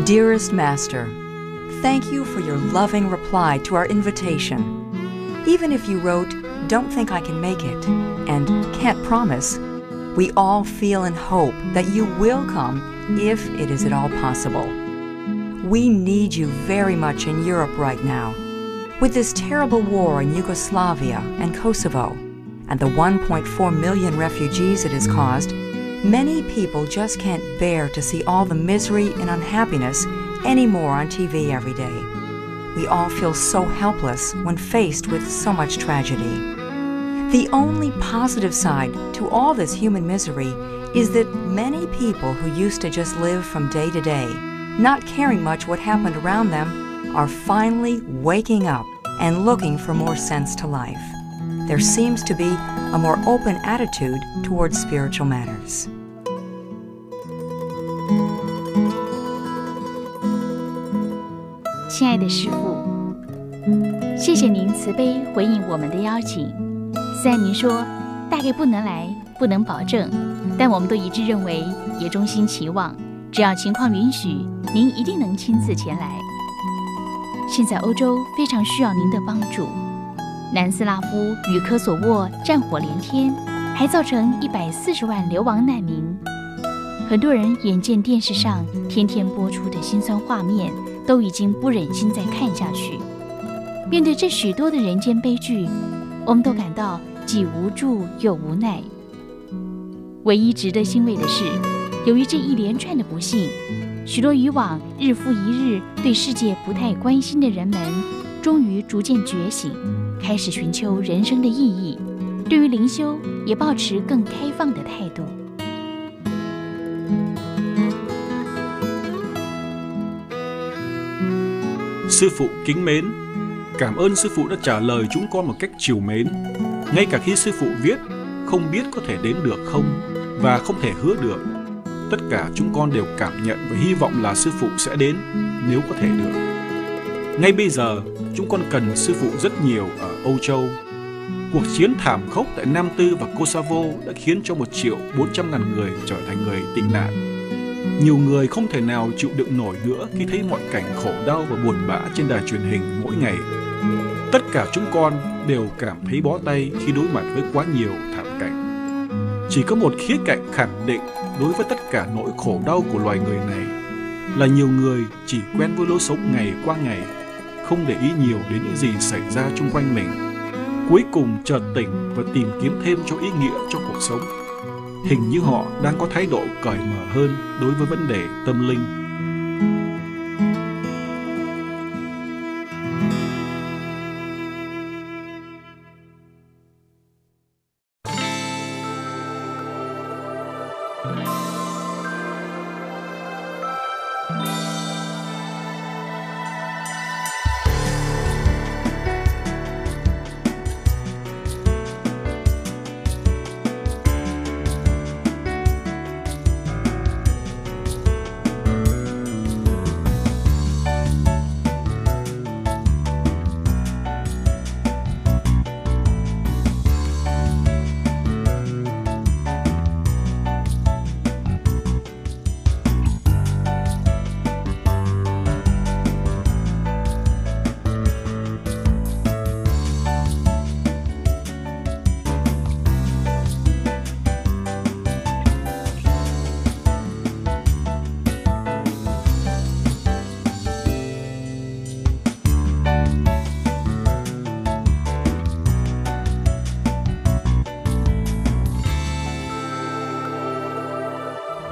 Dearest Master, thank you for your loving reply to our invitation. Even if you wrote, "Don't think I can make it," and "Can't promise," we all feel and hope that you will come if it is at all possible. We need you very much in Europe right now. With this terrible war in Yugoslavia and Kosovo, and the 1.4 million refugees it has caused, many people just can't bear to see all the misery and unhappiness anymore on TV every day. We all feel so helpless when faced with so much tragedy. The only positive side to all this human misery is that many people who used to just live from day to day, not caring much what happened around them, are finally waking up and looking for more sense to life. There seems to be a more open attitude towards spiritual matters. 亲爱的师父，谢谢您慈悲回应我们的邀请。虽然您说大概不能来，不能保证，但我们都一致认为，也衷心期望，只要情况允许，您一定能亲自前来。现在欧洲非常需要您的帮助。南斯拉夫与科索沃战火连天，还造成140万流亡难民。很多人眼见电视上天天播出的辛酸画面，都已经不忍心再看下去。面对这许多的人间悲剧，我们都感到既无助又无奈。唯一值得欣慰的是，由于这一连串的不幸，许多以往日复一日对世界不太关心的人们，终于逐渐觉醒，开始寻求人生的意义，对于灵修也抱持更开放的态度。Sư phụ kính mến, cảm ơn sư phụ đã trả lời chúng con một cách trìu mến. Ngay cả khi sư phụ viết không biết có thể đến được không và không thể hứa được, tất cả chúng con đều cảm nhận và hy vọng là sư phụ sẽ đến nếu có thể được. Ngay bây giờ, chúng con cần sư phụ rất nhiều ở Âu Châu. Cuộc chiến thảm khốc tại Nam Tư và Kosovo đã khiến cho 1.400.000 người trở thành người tị nạn. Nhiều người không thể nào chịu đựng nổi nữa khi thấy mọi cảnh khổ đau và buồn bã trên đài truyền hình mỗi ngày. Tất cả chúng con đều cảm thấy bó tay khi đối mặt với quá nhiều thảm cảnh. Chỉ có một khía cạnh khẳng định đối với tất cả nỗi khổ đau của loài người này là nhiều người chỉ quen với lối sống ngày qua ngày, không để ý nhiều đến những gì xảy ra xung quanh mình. Cuối cùng chợt tỉnh và tìm kiếm thêm cho ý nghĩa cho cuộc sống. Hình như họ đang có thái độ cởi mở hơn đối với vấn đề tâm linh.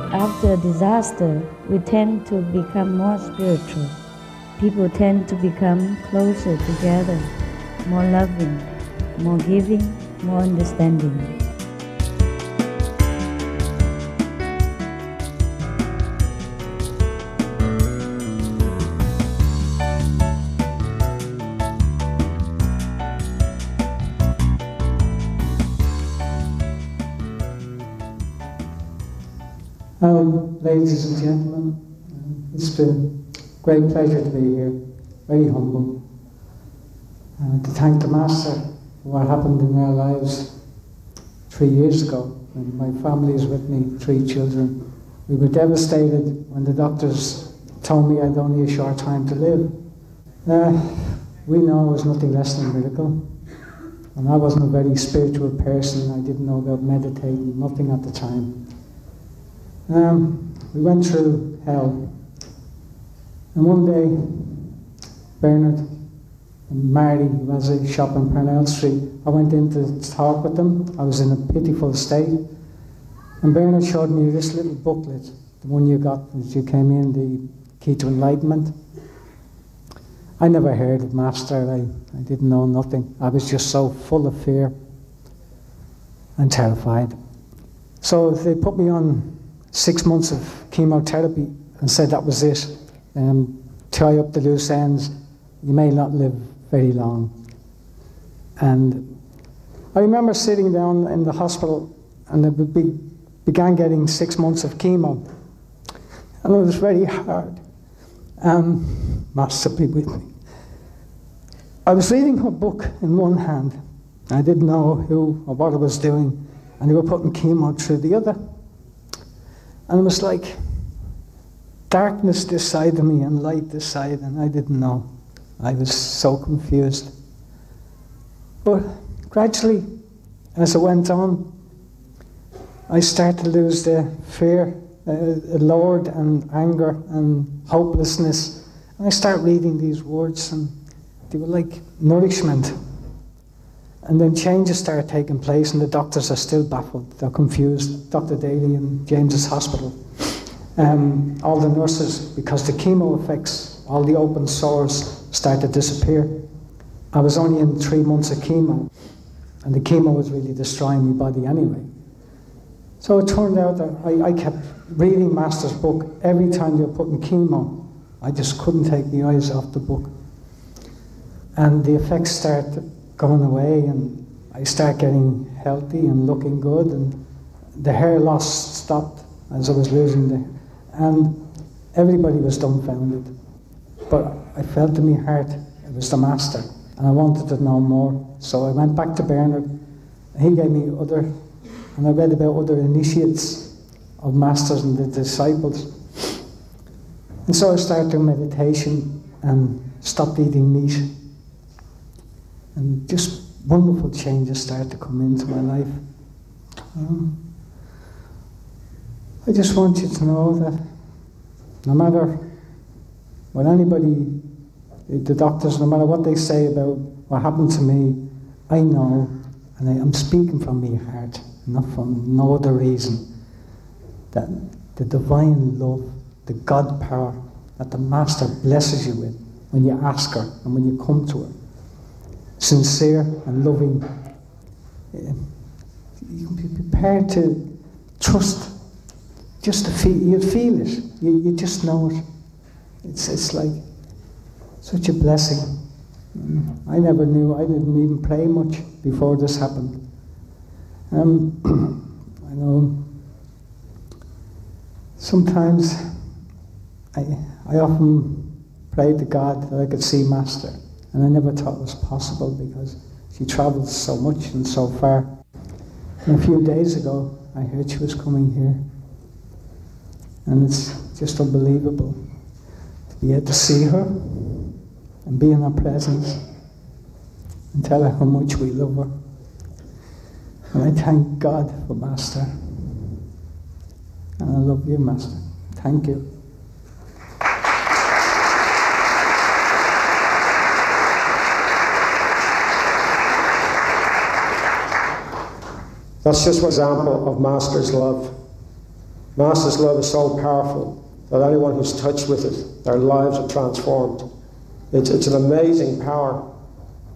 After a disaster, we tend to become more spiritual. People tend to become closer together, more loving, more giving, more understanding. Ladies and gentlemen, it's been a great pleasure to be here, very humble, to thank the Master for what happened in our lives 3 years ago. And my family is with me, 3 children. We were devastated when the doctors told me I'd only a short time to live. We know it was nothing less than a miracle. And I wasn't a very spiritual person. I didn't know about meditating, nothing at the time. We went through hell. And one day, Bernard and Mary, who has a shop in Parnell Street, I went in to talk with them. I was in a pitiful state. And Bernard showed me this little booklet, the one you got as you came in, the Key to Enlightenment. I never heard of Master. I didn't know nothing. I was just so full of fear and terrified. So they put me on 6 months of chemotherapy and said that was it. Tie up the loose ends. You may not live very long. And I remember sitting down in the hospital and I began getting 6 months of chemo. And it was very hard. Master be with me. I was reading her book in one hand. I didn't know who or what I was doing. And they were putting chemo through the other. And it was like darkness this side of me and light this side, and I didn't know. I was so confused. But gradually, as it went on, I started to lose the fear. It lowered, and anger and hopelessness. And I started reading these words, and they were like nourishment. And then changes started taking place, and the doctors are still baffled. They're confused. Dr. Daly in James's Hospital. All the nurses, because the chemo effects, all the open sores started to disappear. I was only in 3 months of chemo, and the chemo was really destroying my body anyway. So it turned out that I kept reading Master's book. Every time they were putting chemo, I just couldn't take the eyes off the book. And the effects started going away, and I started getting healthy and looking good, and the hair loss stopped as I was losing the hair. And everybody was dumbfounded. But I felt in my heart it was the Master, and I wanted to know more. So I went back to Bernard. He gave me and I read about other initiates of Masters and the disciples. And so I started doing meditation and stopped eating meat. And just wonderful changes started to come into my life. I just want you to know that no matter what anybody, the doctors, no matter what they say about what happened to me, I know, and I'm speaking from my heart, not from no other reason, that the divine love, the God power that the Master blesses you with when you ask her and when you come to her, sincere and loving, you can be prepared to trust, just to feel, you feel it, you just know it. It's like such a blessing. I never knew, I didn't even pray much before this happened. I know sometimes I often prayed to God that I could see Master, and I never thought it was possible because she travels so much and so far. And a few days ago, I heard she was coming here, and it's just unbelievable to be able to see her and be in her presence and tell her how much we love her. And I thank God for Master. And I love you, Master. Thank you. That's just one example of Master's love. Master's love is so powerful that anyone who's touched with it, their lives are transformed. It's an amazing power.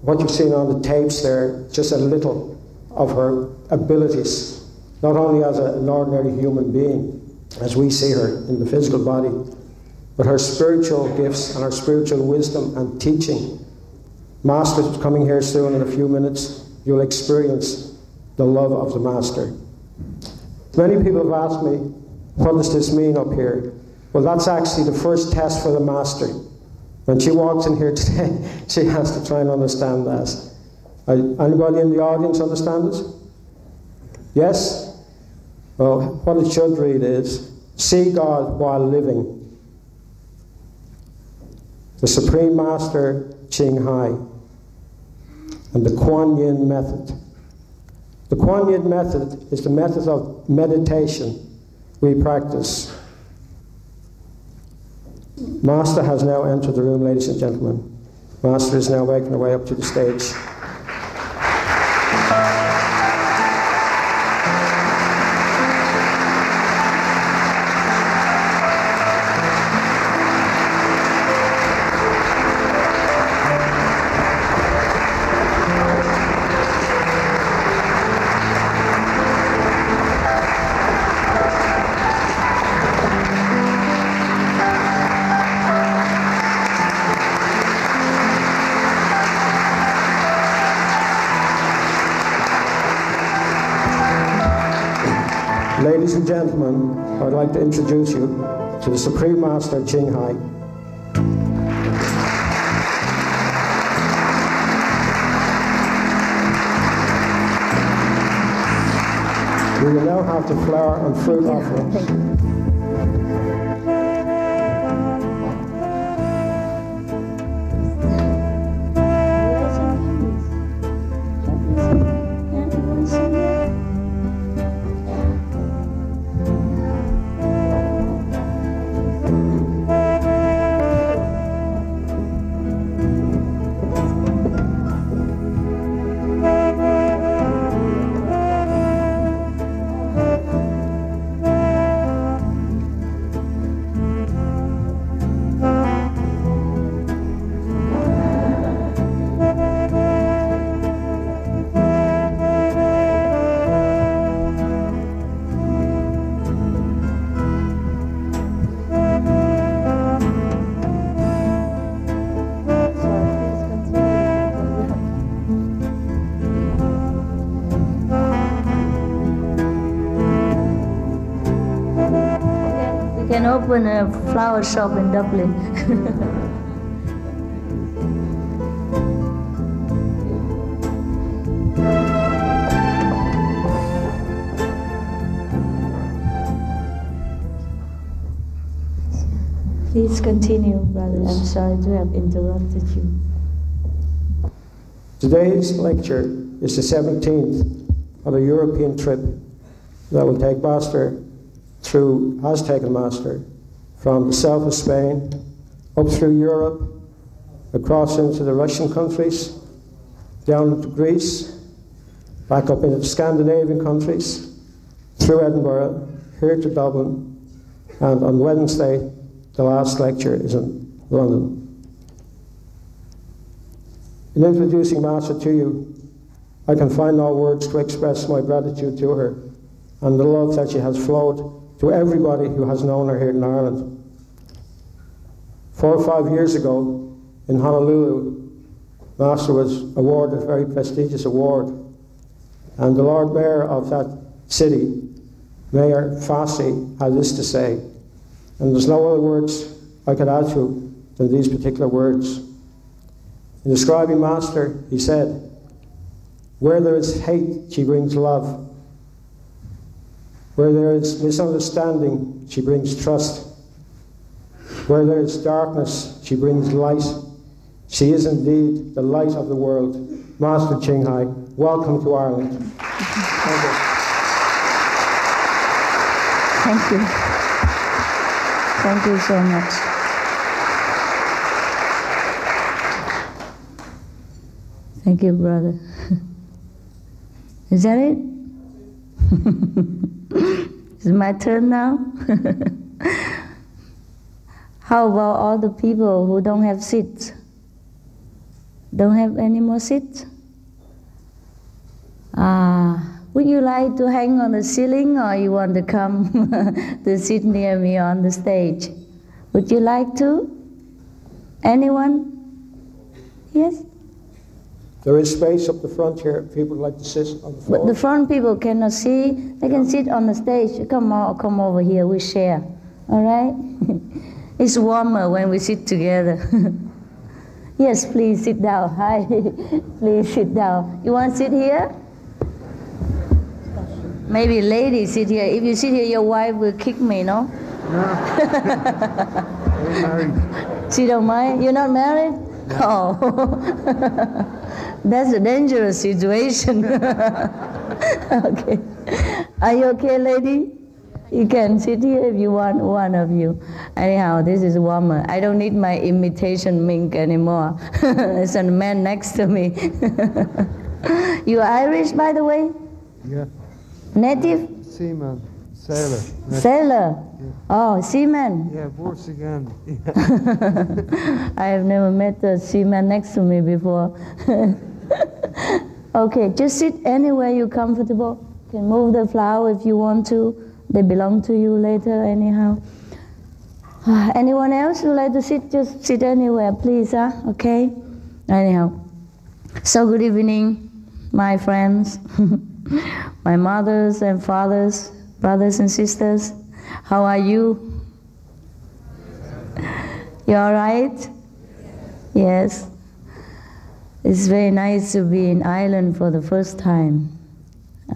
What you've seen on the tapes there, just a little of her abilities, not only as an ordinary human being, as we see her in the physical body, but her spiritual gifts and her spiritual wisdom and teaching. Master's coming here soon in a few minutes. You'll experience the love of the Master. Many people have asked me, what does this mean up here? Well, that's actually the first test for the Master. When she walks in here today, she has to try and understand that. Anybody in the audience understand this? Yes? Well, what it should read is, see God while living. the Supreme Master Ching Hai, and the Kuan Yin method. The Kuan Yin method is the method of meditation we practice. Master has now entered the room, ladies and gentlemen. Master is now making her way up to the stage. Ladies and gentlemen, I would like to introduce you to the Supreme Master Ching Hai. We will now have the flower and fruit offerings. Can open a flower shop in Dublin. Please continue, brother. I'm sorry to have interrupted you. Today's lecture is the 17th of a European trip that will take Master has taken Master from the south of Spain, up through Europe, across into the Russian countries, down into Greece, back up into the Scandinavian countries, through Edinburgh, here to Dublin, and on Wednesday, the last lecture is in London. In introducing Master to you, I can find no words to express my gratitude to her and the love that she has flowed to everybody who has known her here in Ireland. 4 or 5 years ago, in Honolulu, Master was awarded a very prestigious award, and the Lord Mayor of that city, Mayor Fassi, had this to say, and there's no other words I could add to than these particular words. In describing Master, he said, "Where there is hate, she brings love. Where there is misunderstanding, she brings trust. Where there is darkness, she brings light. She is indeed the light of the world." Master Ching Hai, welcome to Ireland. Thank you. Thank you. Thank you so much. Thank you, brother. Is that it? Is it my turn now? How about all the people who don't have seats? Don't have any more seats? Would you like to hang on the ceiling, or you want to come to sit near me on the stage? Would you like to? Anyone? Yes? There is space up the front here if people would like to sit on the floor. But the front people cannot see. They can sit on the stage. Come over here, we share. All right? It's warmer when we sit together. Yes, please sit down. Hi. Please sit down. You want to sit here? Maybe ladies sit here. If you sit here, your wife will kick me, no? No. We're married. She don't mind? You're not married? Oh, that's a dangerous situation. Okay. Are you okay, lady? You can sit here if you want, one of you. Anyhow, this is warmer. I don't need my imitation mink anymore. There's a man next to me. You Irish, by the way? Yeah. Native? Seaman. Sailor. Sailor? Yeah. Oh, seaman? Yeah, worse again. I have never met a seaman next to me before. Okay, just sit anywhere you're comfortable. You can move the flower if you want to. They belong to you later anyhow. Anyone else would like to sit? Just sit anywhere, please, huh? Okay? Anyhow. So good evening, my friends, my mothers and fathers, brothers and sisters. How are you? You all right? Yes. It's very nice to be in Ireland for the first time.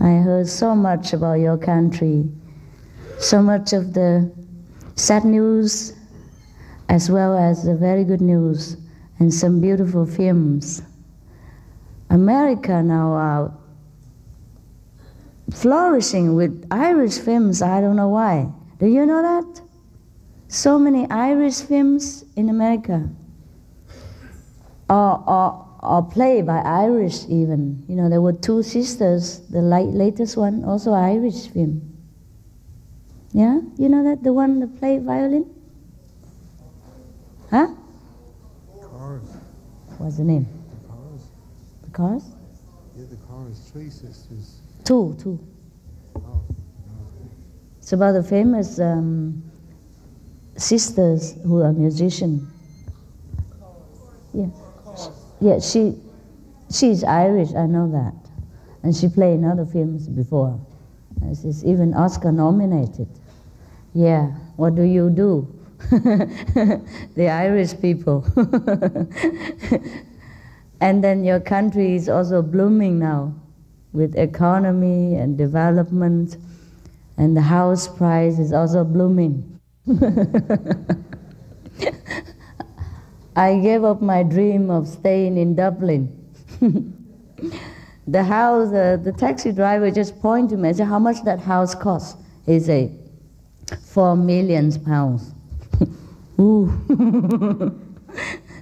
I heard so much about your country, so much of the sad news as well as the very good news and some beautiful films. America now are flourishing with Irish films. I don't know why. Do you know that? So many Irish films in America. Or played by Irish even. You know, there were two sisters, the latest one, also Irish film. Yeah? You know that, the one that played violin? Huh? Cars. What's the name? The Cars. The Cars? Yeah, the Cars. Three sisters. Two. Oh, no. It's about the famous sisters who are musicians. Yeah. Yeah, she's Irish, I know that. And she played in other films before. And she's even Oscar nominated. Yeah, what do you do? The Irish people. And then your country is also blooming now with economy and development, and the house price is also blooming. I gave up my dream of staying in Dublin. The house, the taxi driver just pointed to me and said, how much that house costs? He said, £4 million. Ooh.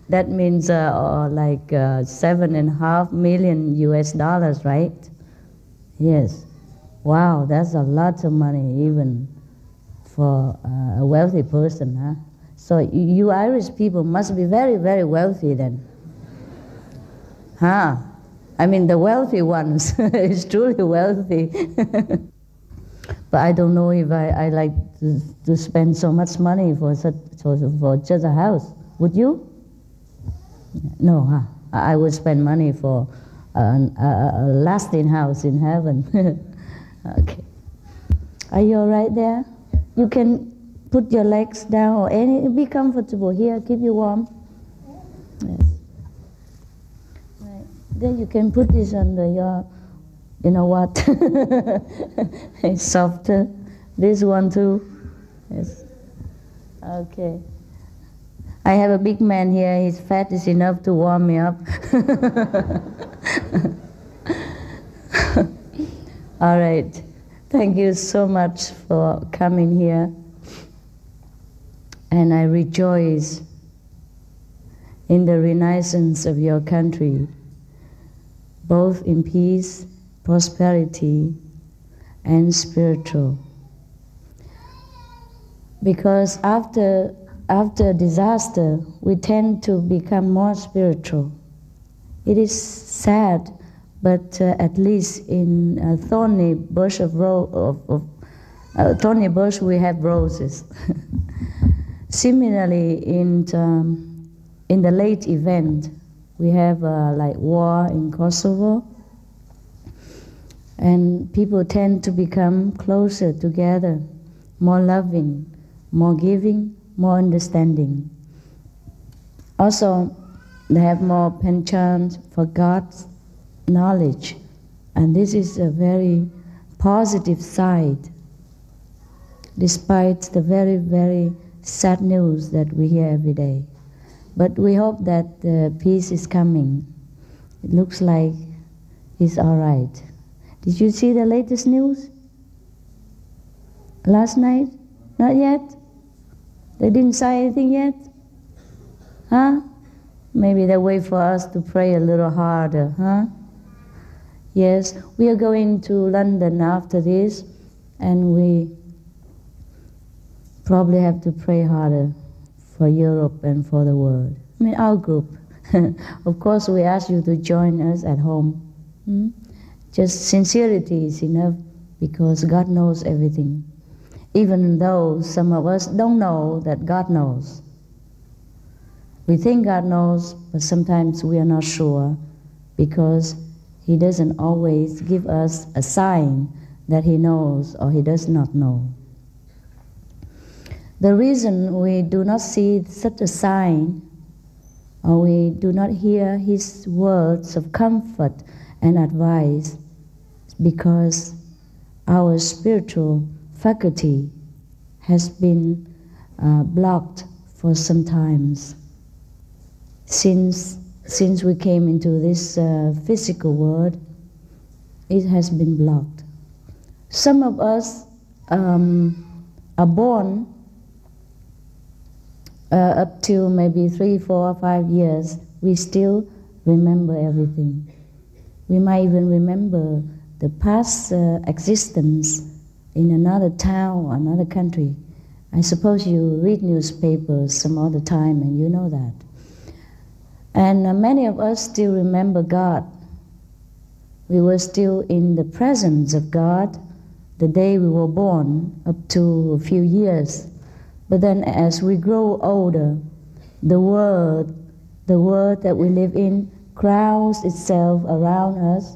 That means like $7.5 million US, right? Yes. Wow, that's a lot of money even for a wealthy person, huh? So you Irish people must be very, very wealthy then. Huh? I mean, the wealthy ones is truly wealthy. But I don't know if I like to spend so much money for just a house. Would you? No, huh? I would spend money for a lasting house in heaven. Okay. Are you all right there? You can put your legs down or be comfortable here, keep you warm. Yes. Right. Then you can put this under your, you know what? It's softer. This one too. Yes. Okay. I have a big man here. His fat is enough to warm me up. All right. Thank you so much for coming here. And I rejoice in the renaissance of your country, both in peace, prosperity, and spiritual. Because after disaster, we tend to become more spiritual. It is sad, but at least in a thorny bush thorny bush we have roses. Similarly, in the late event, we have like war in Kosovo, and people tend to become closer together, more loving, more giving, more understanding. Also, they have more penchant for God's knowledge, and this is a very positive side, despite the very, very sad news that we hear every day. But we hope that peace is coming. It looks like it's all right. Did you see the latest news? Last night? Not yet? They didn't say anything yet? Huh? Maybe they wait for us to pray a little harder, huh? Yes, we are going to London after this, and we probably have to pray harder for Europe and for the world. I mean, our group. Of course, we ask you to join us at home. Just sincerity is enough, because God knows everything. Even though some of us don't know that God knows. We think God knows, but sometimes we are not sure, because He doesn't always give us a sign that He knows or He does not know. The reason we do not see such a sign, or we do not hear His words of comfort and advice, is because our spiritual faculty has been blocked for some times. Since we came into this physical world, it has been blocked. Some of us are born up to maybe 3, 4, 5 years. We still remember everything. We might even remember the past existence in another town or another country. I suppose you read newspapers some other time and you know that. And many of us still remember God. We were still in the presence of God the day we were born, up to a few years. But then as we grow older, the world that we live in crowds itself around us,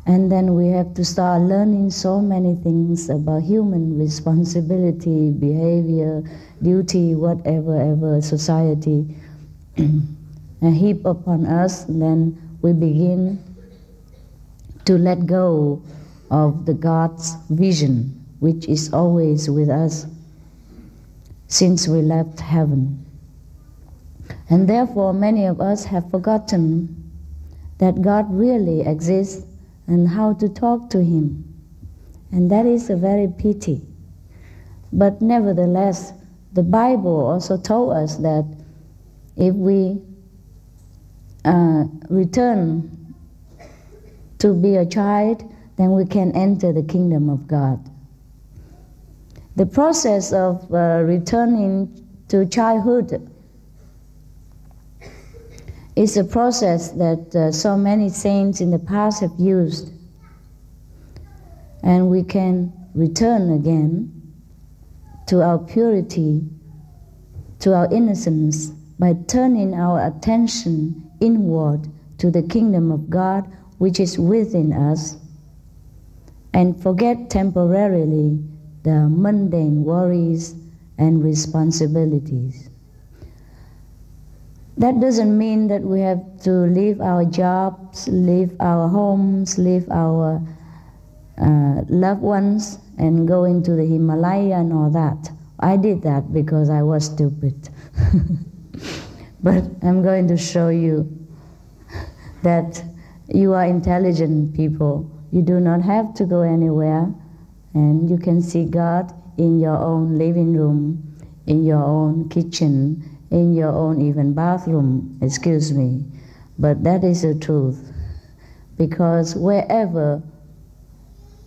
and then we have to start learning so many things about human responsibility, behavior, duty, whatever society heap upon us, and then we begin to let go of the God's vision, which is always with us since we left heaven. And therefore many of us have forgotten that God really exists and how to talk to Him. And that is a very pity. But nevertheless, the Bible also told us that if we return to be a child, then we can enter the kingdom of God. The process of returning to childhood is a process that so many saints in the past have used. And we can return again to our purity, to our innocence, by turning our attention inward to the kingdom of God which is within us, and forget temporarily the mundane worries and responsibilities. That doesn't mean that we have to leave our jobs, leave our homes, leave our loved ones and go into the Himalaya and all that. I did that because I was stupid. But I'm going to show you that you are intelligent people. You do not have to go anywhere, and you can see God in your own living room, in your own kitchen, in your own even bathroom, excuse me. But that is the truth. Because wherever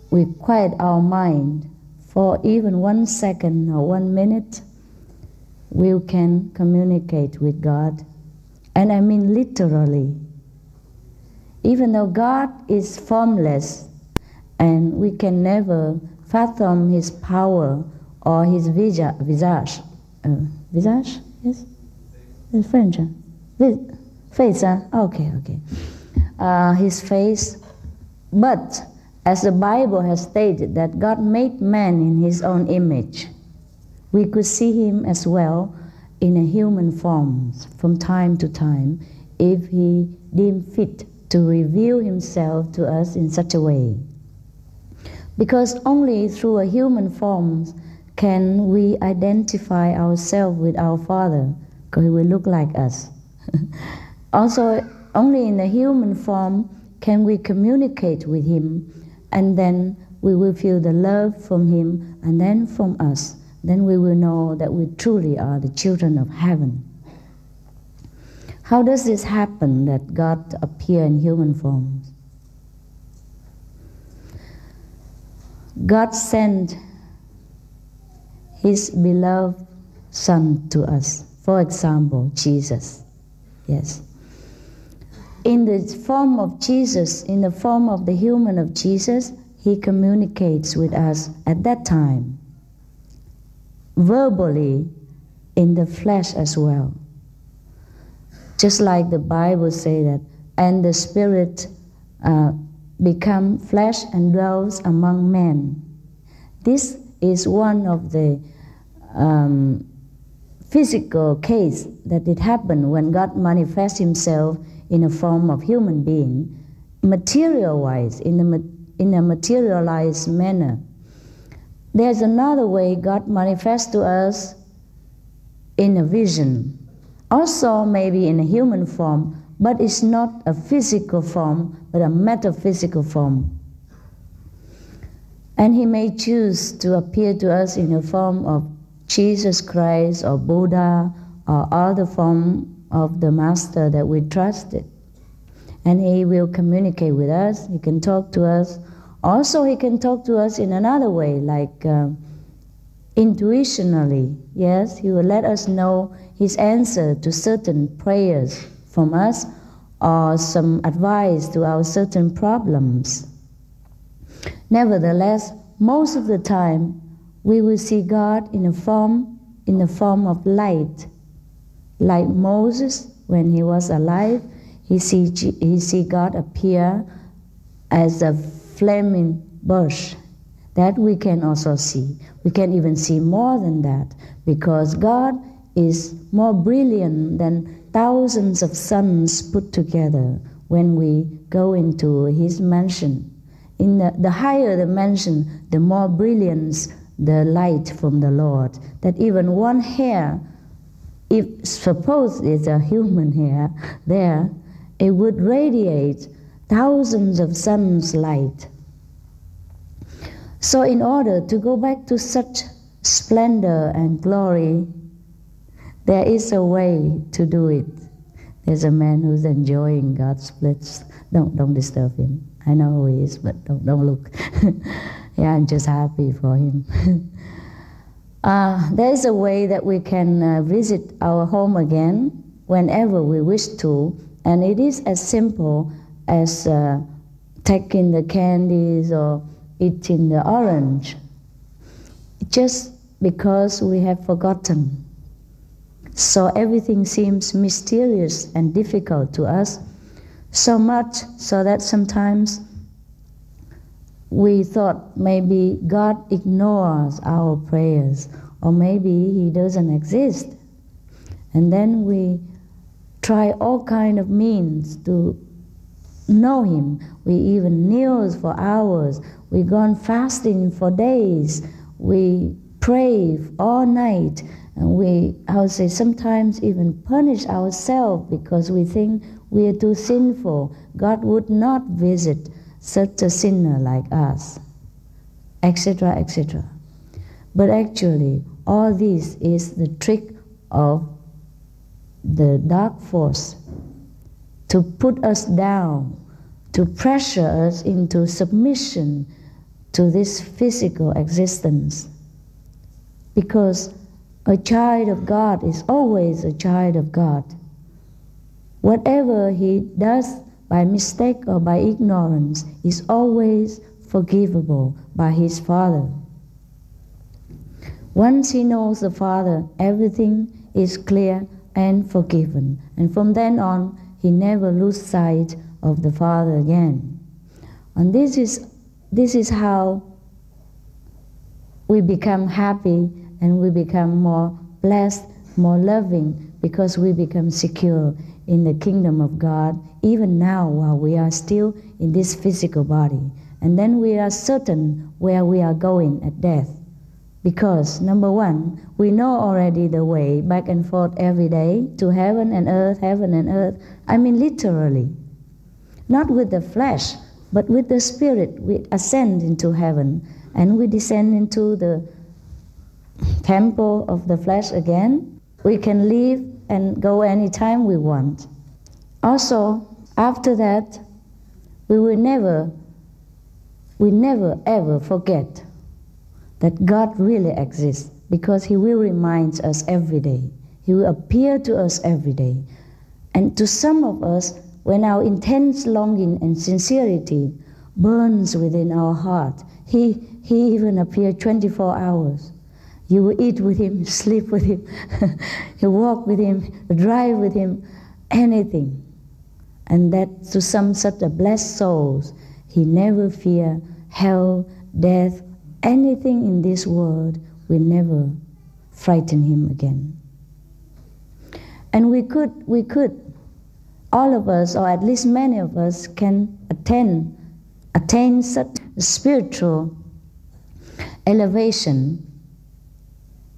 we quiet our mind for even 1 second or 1 minute, we can communicate with God. And I mean literally. Even though God is formless and we can never fathom His power or His visage. Visage? Yes? It's French. Face, huh? Okay. His face. But as the Bible has stated that God made man in His own image, we could see Him as well in a human form from time to time if He deemed fit to reveal Himself to us in such a way. Because only through a human form can we identify ourselves with our Father, because He will look like us. Also, only in the human form can we communicate with him, and then we will feel the love from him and then from us. Then we will know that we truly are the children of heaven. How does this happen, that God appears in human form? God sent his beloved Son to us. For example, Jesus. Yes. In the form of Jesus, in the form of the human of Jesus, he communicates with us at that time, verbally, in the flesh as well. Just like the Bible says that, and the Spirit become flesh and dwells among men. This is one of the physical case that it happened when God manifests himself in a form of human being, material-wise, in a materialized manner. There's another way God manifests to us in a vision, also maybe in a human form, but it's not a physical form, but a metaphysical form. And he may choose to appear to us in the form of Jesus Christ or Buddha or other form of the Master that we trusted. And he will communicate with us, he can talk to us. Also he can talk to us in another way, like intuitionally. Yes, he will let us know his answer to certain prayers from us, or some advice to our certain problems. Nevertheless, most of the time, we will see God in the form of light. Like Moses, when he was alive, he see God appear as a flaming bush. That we can also see. We can even see more than that, because God is more brilliant than thousands of suns put together when we go into his mansion. In the higher the mansion, the more brilliance the light from the Lord, that even one hair, if suppose it's a human hair there, it would radiate thousands of suns' light. So in order to go back to such splendor and glory, there is a way to do it. There's a man who's enjoying God's bliss. Don't disturb him. I know who he is, but don't look. Yeah, I'm just happy for him. There is a way that we can visit our home again whenever we wish to, and it is as simple as taking the candies or eating the orange, just because we have forgotten. So everything seems mysterious and difficult to us, so much so that sometimes we thought maybe God ignores our prayers, or maybe he doesn't exist. And then we try all kind of means to know him. We even kneel for hours. We go on fasting for days. We pray all night. And we, sometimes even punish ourselves because we think we are too sinful. God would not visit such a sinner like us, etc., etc. But actually, all this is the trick of the dark force to put us down, to pressure us into submission to this physical existence. Because a child of God is always a child of God. Whatever he does by mistake or by ignorance is always forgivable by his Father. Once he knows the Father, everything is clear and forgiven. And from then on, he never loses sight of the Father again. And this is how we become happy and we become more blessed, more loving, because we become secure in the kingdom of God, even now while we are still in this physical body. And then we are certain where we are going at death. Because, number one, we know already the way back and forth every day to heaven and earth, heaven and earth. I mean literally. Not with the flesh, but with the spirit. We ascend into heaven and we descend into the temple of the flesh again. We can leave and go anytime we want. Also, after that, we never ever forget that God really exists, because He will remind us every day. He will appear to us every day. And to some of us, when our intense longing and sincerity burns within our heart, He even appeared 24 hours. You will eat with Him, sleep with Him, you walk with Him, drive with Him, anything. And that to some such a blessed souls, he never fear hell, death, anything in this world will never frighten him again. And we could, all of us, or at least many of us, can attain such spiritual elevation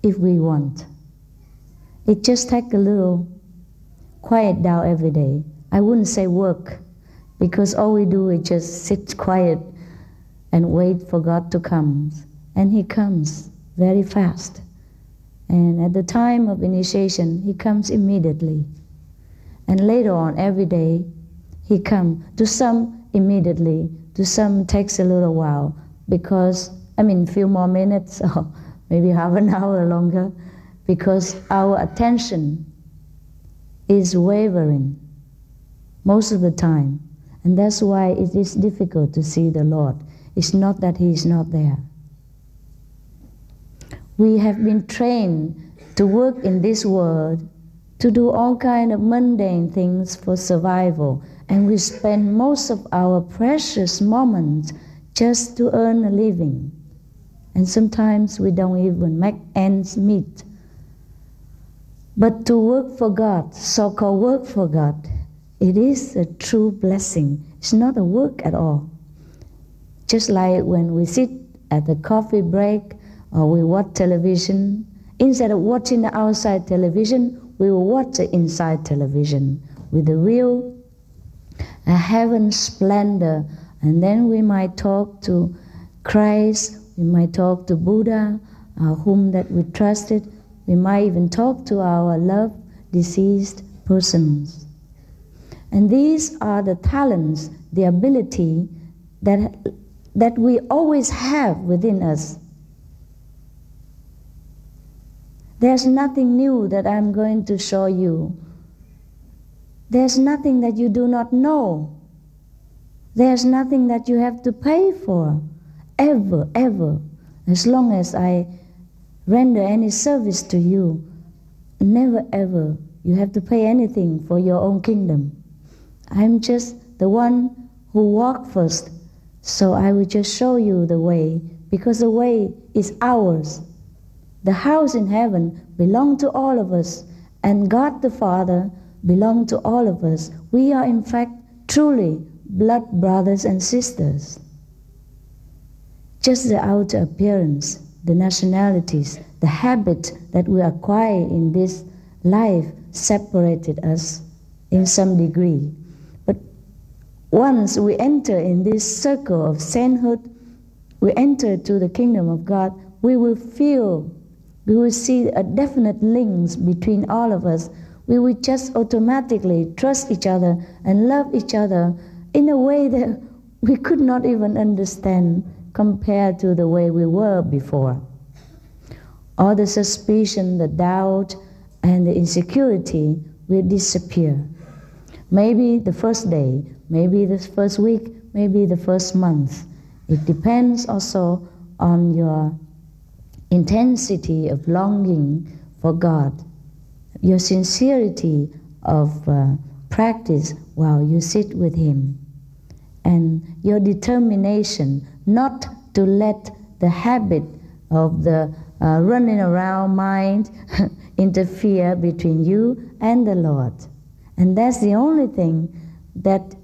if we want. It just takes a little quiet down every day. I wouldn't say work, because all we do is just sit quiet and wait for God to come. And He comes very fast. And at the time of initiation, He comes immediately. And later on, every day, He comes. To some, immediately. To some, takes a little while. Because, a few more minutes, or maybe half an hour longer. Because our attention is wavering most of the time. And that's why it is difficult to see the Lord. It's not that He is not there. We have been trained to work in this world, to do all kind of mundane things for survival, and we spend most of our precious moments just to earn a living. And sometimes we don't even make ends meet. But to work for God, so-called work for God, it is a true blessing. It's not a work at all. Just like when we sit at the coffee break or we watch television, instead of watching the outside television, we will watch the inside television with the real heaven splendor. And then we might talk to Christ, we might talk to Buddha, whom that we trusted. We might even talk to our loved deceased persons. And these are the talents, the ability that we always have within us. There's nothing new that I'm going to show you. There's nothing that you do not know. There's nothing that you have to pay for, ever, ever. As long as I render any service to you, never ever you have to pay anything for your own kingdom. I'm just the one who walked first, so I will just show you the way, because the way is ours. The house in heaven belongs to all of us, and God the Father belongs to all of us. We are in fact truly blood brothers and sisters. Just the outer appearance, the nationalities, the habit that we acquire in this life separated us in some degree. But once we enter in this circle of sainthood, we enter to the kingdom of God, we will see a definite links between all of us. We will just automatically trust each other and love each other in a way that we could not even understand compared to the way we were before. All the suspicion, the doubt, and the insecurity will disappear. Maybe the first day, maybe the first week, maybe the first month. It depends also on your intensity of longing for God, your sincerity of practice while you sit with Him, and your determination not to let the habit of the running around mind interfere between you and the Lord. And that's the only thing that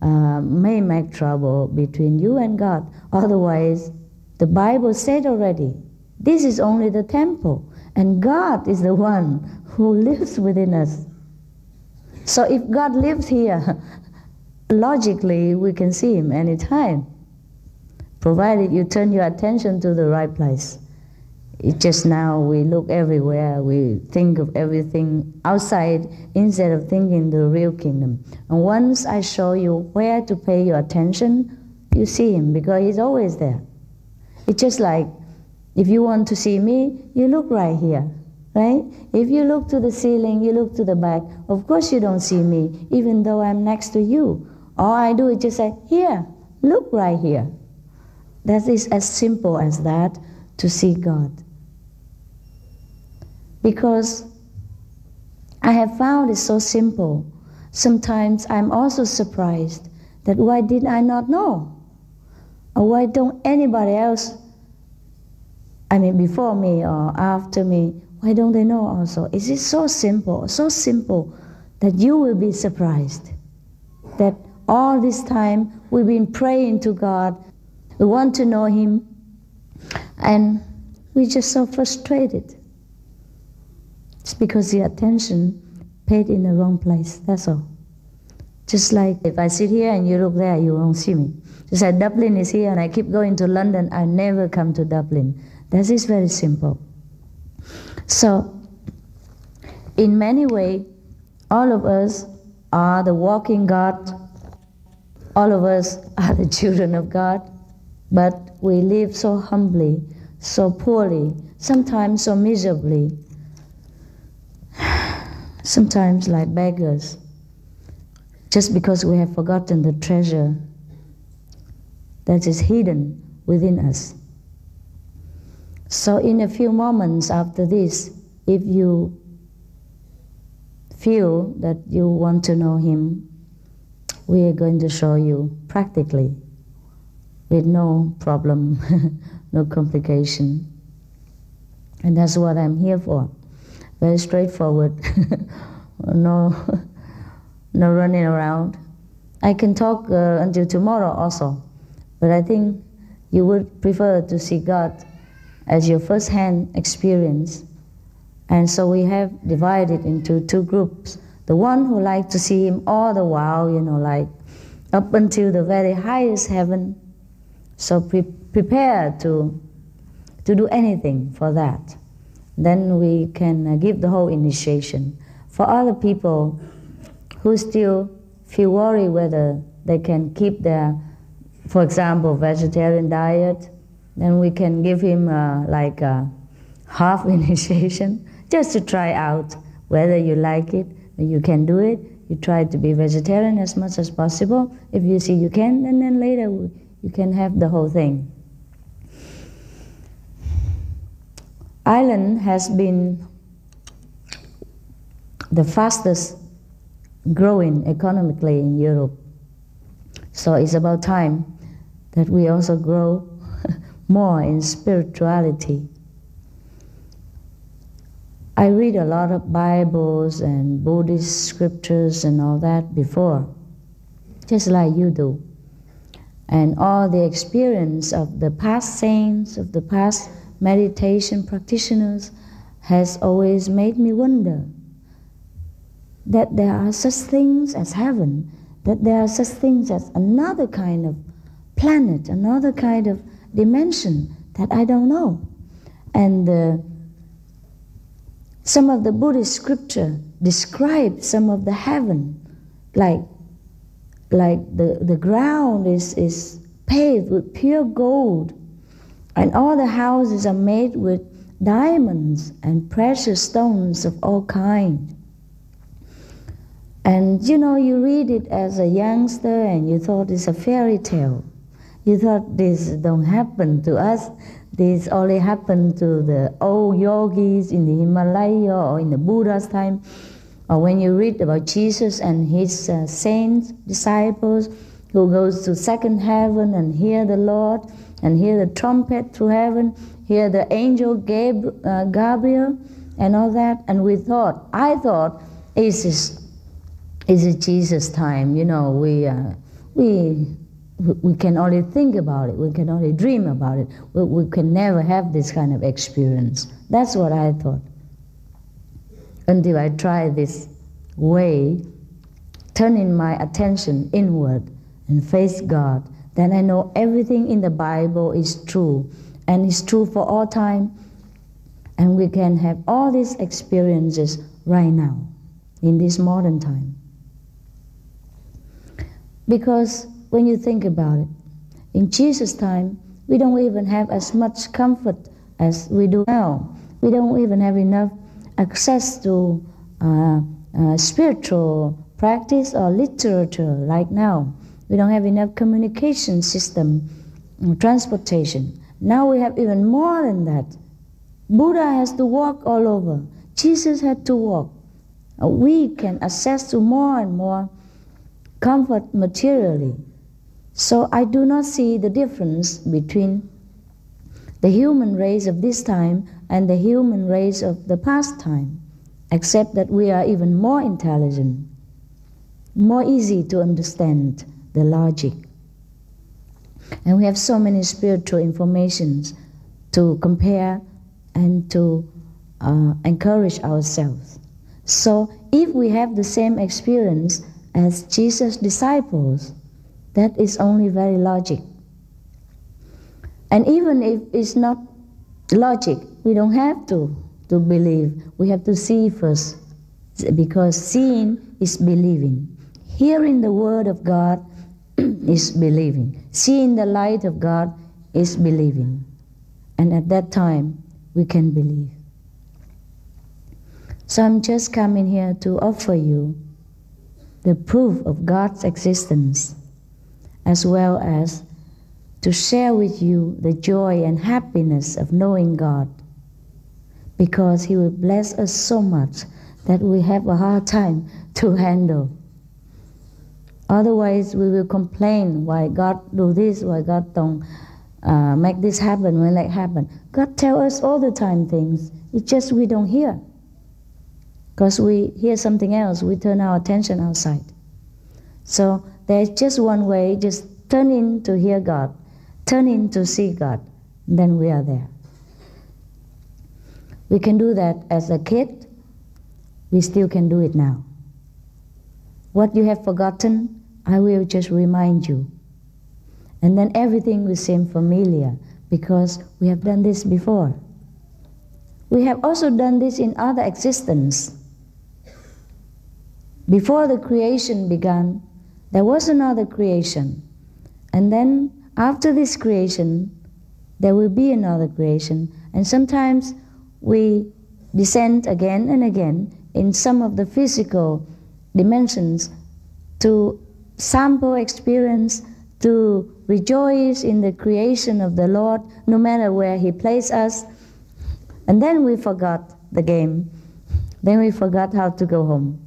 may make trouble between you and God. Otherwise, The Bible said already, this is only the temple, and God is the one who lives within us. So if God lives here, logically we can see Him anytime, provided you turn your attention to the right place. It's just now we look everywhere, we think of everything outside instead of thinking the real kingdom. And once I show you where to pay your attention, you see Him, because He's always there. It's just like, if you want to see me, you look right here, right? If you look to the ceiling, you look to the back, of course you don't see me, even though I'm next to you. All I do is just say, here, look right here. That is as simple as that, to see God. Because I have found it so simple. Sometimes I'm also surprised that why did I not know? Or why don't anybody else, I mean before me or after me, why don't they know also? Is it so simple that you will be surprised that all this time we've been praying to God, we want to know Him, and we're just so frustrated. It's because the attention paid in the wrong place, that's all. Just like if I sit here and you look there, you won't see me. Just like Dublin is here and I keep going to London, I never come to Dublin. That is very simple. So, in many ways, all of us are the walking God. All of us are the children of God. But we live so humbly, so poorly, sometimes so miserably, sometimes like beggars, just because we have forgotten the treasure that is hidden within us. So in a few moments after this, if you feel that you want to know Him, we are going to show you practically, with no problem, no complication. And that's what I'm here for. Very straightforward, no running around. I can talk until tomorrow also, but I think you would prefer to see God as your first-hand experience. And so we have divided into two groups. The one who like to see Him all the while, like up until the very highest heaven. So prepare to do anything for that. Then we can give the whole initiation. For other people who still feel worried whether they can keep their, for example, vegetarian diet, then we can give him like a half initiation, just to try out whether you like it, and you can do it. You try to be vegetarian as much as possible. If you see you can, and then later you can have the whole thing. Ireland has been the fastest growing economically in Europe. So it's about time that we also grow more in spirituality. I read a lot of Bibles and Buddhist scriptures and all that before, just like you do. And all the experience of the past saints, of the past meditation practitioners, has always made me wonder that there are such things as heaven, that there are such things as another kind of planet, another kind of dimension that I don't know. And some of the Buddhist scripture describe some of the heaven, like the ground is paved with pure gold, and all the houses are made with diamonds and precious stones of all kinds. And you read it as a youngster and you thought it's a fairy tale. You thought this don't happen to us. This only happened to the old yogis in the Himalaya or in the Buddha's time. Or when you read about Jesus and his saints, disciples, who goes to second heaven and hear the Lord, and hear the trumpet through heaven, hear the angel Gabriel, and all that. And I thought, is it Jesus' time? We we can only think about it, we can only dream about it, we can never have this kind of experience. That's what I thought. Until I tried this way, turning my attention inward and face God, then I know everything in the Bible is true, and it's true for all time, and we can have all these experiences right now, in this modern time. Because when you think about it, in Jesus' time, we don't even have as much comfort as we do now. We don't even have enough access to spiritual practice or literature like now. We don't have enough communication system, transportation. Now we have even more than that. Buddha has to walk all over. Jesus had to walk. We can access to more and more comfort materially. So I do not see the difference between the human race of this time and the human race of the past time, except that we are even more intelligent, more easy to understand the logic. And we have so many spiritual informations to compare and to encourage ourselves. So if we have the same experience as Jesus' disciples, that is only very logic. And even if it's not logic, we don't have to believe. We have to see first, because seeing is believing. Hearing the word of God is believing. Seeing the light of God is believing. And at that time, we can believe. So I'm just coming here to offer you the proof of God's existence, as well as to share with you the joy and happiness of knowing God, because He will bless us so much that we have a hard time to handle. Otherwise, we will complain why God do this, why God don't make this happen, when that happen. God tells us all the time things. It's just we don't hear. Because we hear something else, we turn our attention outside. So there's just one way, just turn in to hear God, turn in to see God, then we are there. We can do that as a kid, we still can do it now. What you have forgotten, I will just remind you. And then everything will seem familiar, because we have done this before. We have also done this in other existence. Before the creation began, there was another creation. And then after this creation, there will be another creation. And sometimes we descend again and again in some of the physical dimensions to sample experience, to rejoice in the creation of the Lord, no matter where He placed us. And then we forgot the game. Then we forgot how to go home.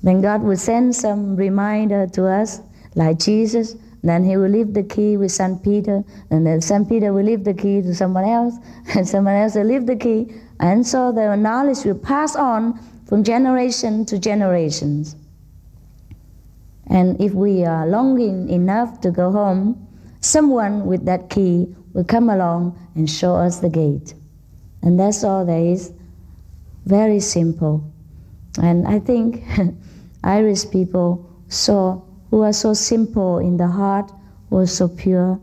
Then God will send some reminder to us, like Jesus. Then He will leave the key with St. Peter, and then St. Peter will leave the key to someone else, and someone else will leave the key. And so the knowledge will pass on from generation to generations. And if we are longing enough to go home, someone with that key will come along and show us the gate. And that's all there is. Very simple. And I think Irish people who are so simple in the heart, who are so pure,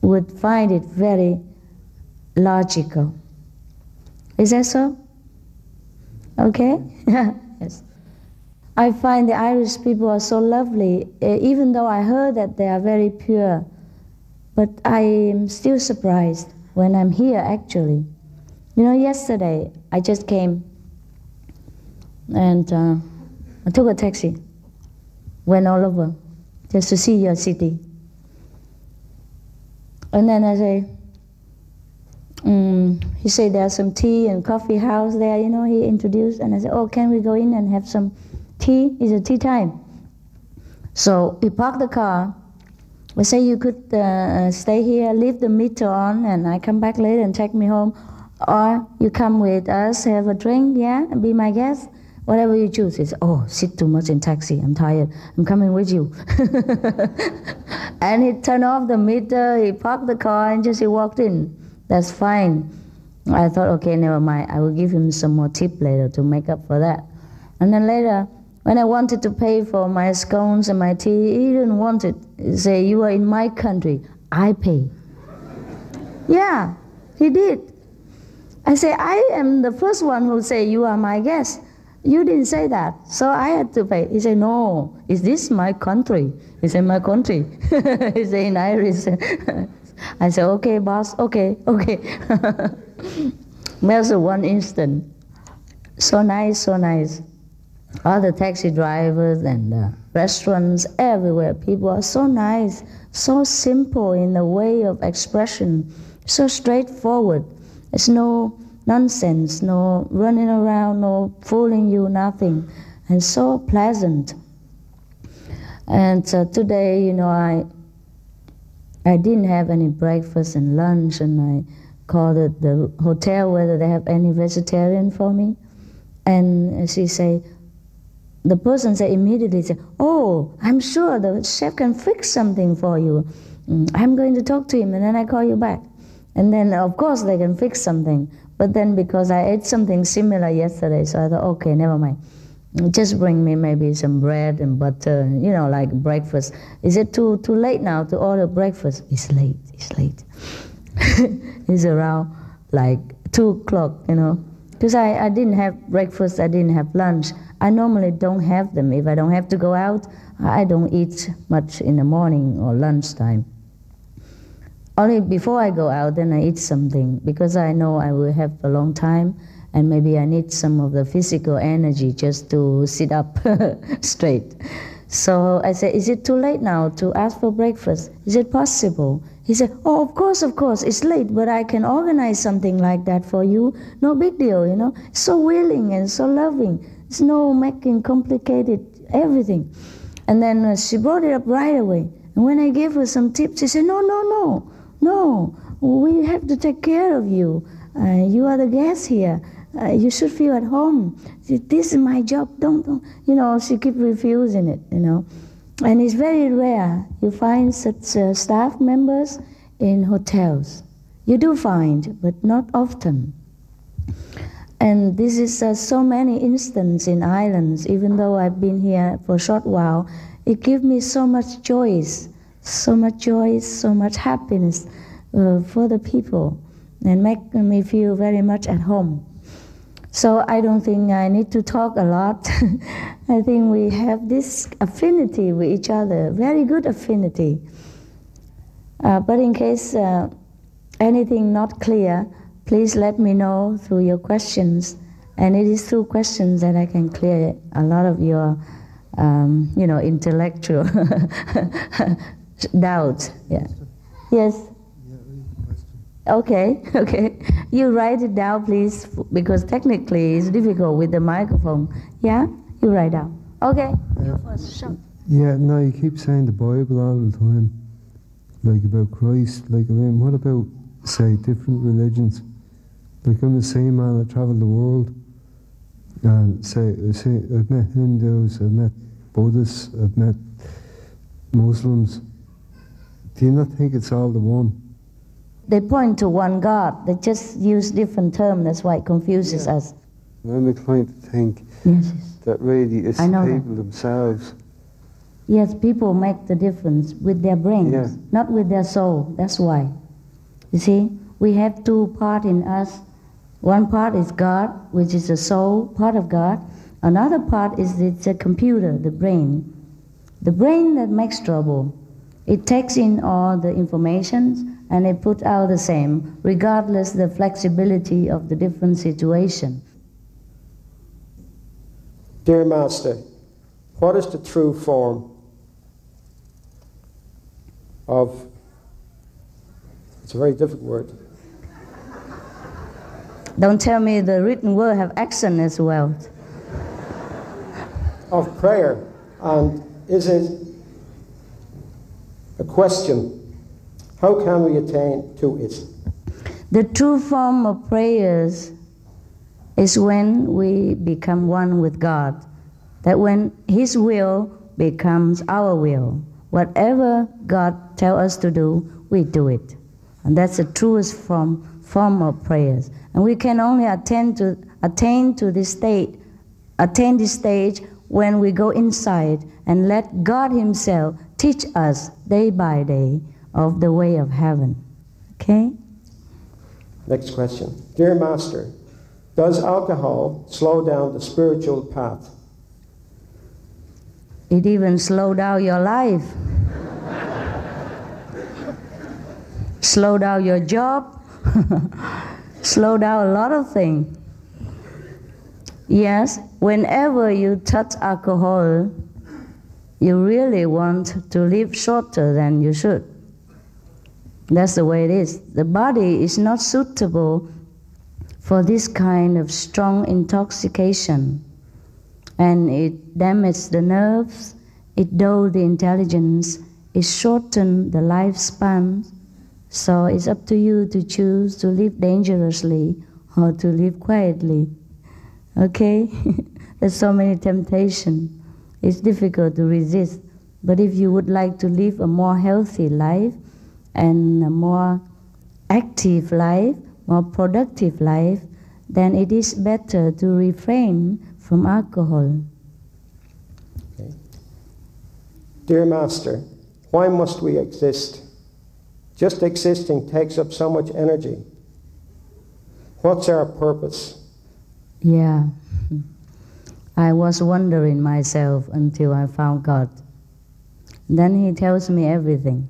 would find it very logical. Is that so? Okay? Yes. I find the Irish people are so lovely, even though I heard that they are very pure. But I am still surprised when I'm here, actually. You know, yesterday I just came and I took a taxi, went all over just to see your city. And then I say, he said there's some tea and coffee house there, you know, he introduced. And I said, oh, can we go in and have some tea? It's a tea time. So we parked the car. I say you could stay here, leave the meter on, and I come back later and take me home. Or you come with us, have a drink, yeah, and be my guest. Whatever you choose. He said, oh, sit too much in taxi. I'm tired. I'm coming with you. And he turned off the meter, he parked the car, and just he walked in. That's fine. I thought, okay, never mind. I will give him some more tip later to make up for that. And then later, when I wanted to pay for my scones and my tea, he didn't want it. He said, you are in my country, I pay. Yeah, he did. I say, I am the first one who say, you are my guest. You didn't say that, so I had to pay. He said, no, is this my country? He said, my country. He said in Irish. I said, okay, boss, okay. There's one instant. So nice, so nice. All the taxi drivers and restaurants everywhere, people are so nice, so simple in the way of expression, so straightforward. There's no nonsense, no running around, no fooling you, nothing. And so pleasant. And today, I didn't have any breakfast and lunch, and I called the hotel whether they have any vegetarian for me. And the person immediately said, oh, I'm sure the chef can fix something for you. I'm going to talk to him and then I call you back. And then, of course, they can fix something. But then because I ate something similar yesterday, so I thought, okay, never mind. Just bring me maybe some bread and butter, like breakfast. Is it too late now to order breakfast? It's late. It's around like 2 o'clock, Because I didn't have breakfast, I didn't have lunch. I normally don't have them. If I don't have to go out, I don't eat much in the morning or lunchtime. Only before I go out, then I eat something, because I know I will have a long time, and maybe I need some of the physical energy just to sit up straight. So I said, is it too late now to ask for breakfast? Is it possible? He said, oh, of course, it's late, but I can organize something like that for you. No big deal, So willing and so loving. It's no making complicated everything. And then she brought it up right away. And when I gave her some tips, she said, no, we have to take care of you. You are the guest here. You should feel at home. This is my job. Don't. She keep refusing it. And it's very rare you find such staff members in hotels. You do find, but not often. And this is so many instances in islands. Even though I've been here for a short while, it gives me so much joy, so much happiness for the people, and make me feel very much at home. So I don't think I need to talk a lot. I think we have this affinity with each other, very good affinity. But in case anything not clear, please let me know through your questions. And it is through questions that I can clear a lot of your, intellectual doubts. Yeah. Yes. Okay. You write it down, please, because technically it's difficult with the microphone. Yeah? You write down. Okay. You first. Sure. Yeah, no, you keep saying the Bible all the time, like about Christ. What about, say, different religions? Like I'm the same man, I travel the world, and say I've met Hindus, I've met Buddhists, I've met Muslims. Do you not think it's all the one? They point to one God. They just use different terms. That's why it confuses us. I'm inclined to think that really it's the people themselves. Yes, people make the difference with their brains, not with their soul. That's why. You see, we have 2 parts in us. One part is God, which is the soul, part of God. Another part is the computer, the brain. The brain that makes trouble. It takes in all the information and it puts out the same, regardless the flexibility of the different situation. Dear Master, what is the true form of, it's a very difficult word. Don't tell me the written word have accent as well. Of prayer, and is it a question? How can we attain to it? The true form of prayers is when we become one with God. That when His will becomes our will. Whatever God tells us to do, we do it. And that's the truest form of prayers. And we can only attain this stage when we go inside and let God Himself teach us day by day of the way of heaven. Okay? Next question. Dear Master, does alcohol slow down the spiritual path? It even slow down your life. Slow down your job. Slow down a lot of things. Yes, whenever you touch alcohol, you really want to live shorter than you should. That's the way it is. The body is not suitable for this kind of strong intoxication. And it damages the nerves, it dulls the intelligence, it shortens the lifespan. So it's up to you to choose to live dangerously or to live quietly. Okay? There's so many temptations. It's difficult to resist. But if you would like to live a more healthy life and a more active life, more productive life, then it is better to refrain from alcohol. Okay. Dear Master, why must we exist? Just existing takes up so much energy. What's our purpose? Yeah. I was wondering myself until I found God. Then He tells me everything.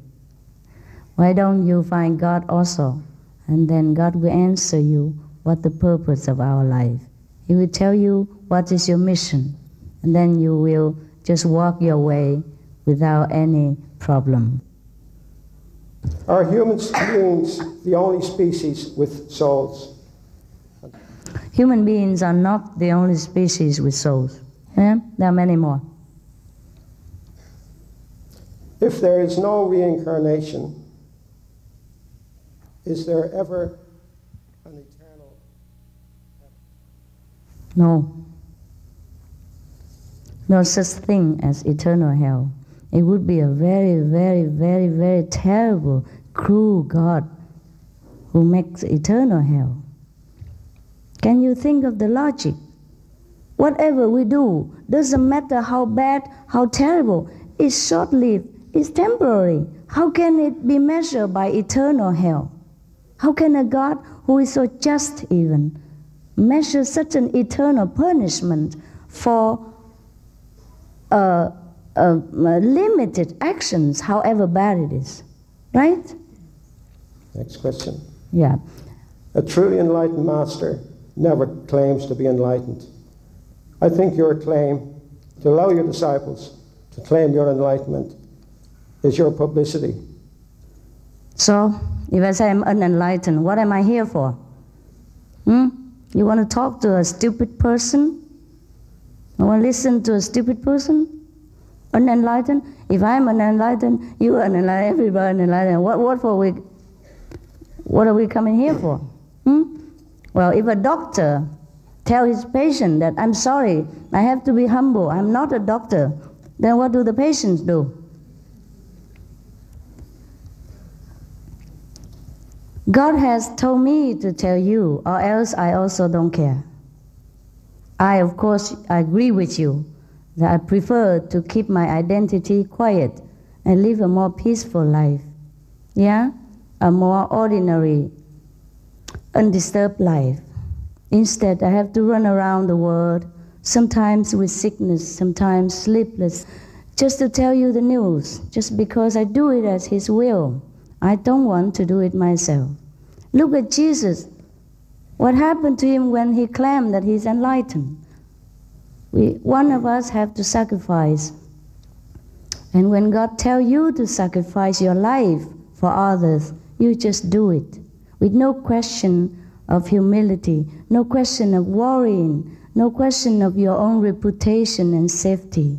Why don't you find God also? And then God will answer you what the purpose of our life. He will tell you what is your mission. And then you will just walk your way without any problem. Are human beings the only species with souls? Human beings are not the only species with souls. Yeah? There are many more. If there is no reincarnation, is there ever an eternal heaven? No. No such thing as eternal hell. It would be a very, very, very, very terrible, cruel God who makes eternal hell. Can you think of the logic? Whatever we do, doesn't matter how bad, how terrible, it's short-lived, it's temporary. How can it be measured by eternal hell? How can a God who is so just even measure such an eternal punishment for limited actions, however bad it is? Right? Next question. Yeah. A truly enlightened master never claims to be enlightened. I think your claim to allow your disciples to claim your enlightenment is your publicity. So, if I say I'm unenlightened, what am I here for? You want to talk to a stupid person? You want to listen to a stupid person? Unenlightened? If I'm unenlightened, you unenlightened, everybody unenlightened. What are we coming here for? Well, if a doctor tells his patient that, I'm sorry, I have to be humble, I'm not a doctor, then what do the patients do? God has told me to tell you, or else I also don't care. I, of course, agree with you that I prefer to keep my identity quiet and live a more peaceful life. Yeah? A more ordinary, undisturbed life. Instead, I have to run around the world, sometimes with sickness, sometimes sleepless, just to tell you the news, just because I do it as His will. I don't want to do it myself. Look at Jesus. What happened to Him when He claimed that He's enlightened? One of us have to sacrifice. And when God tells you to sacrifice your life for others, you just do it with no question of humility, no question of worrying, no question of your own reputation and safety.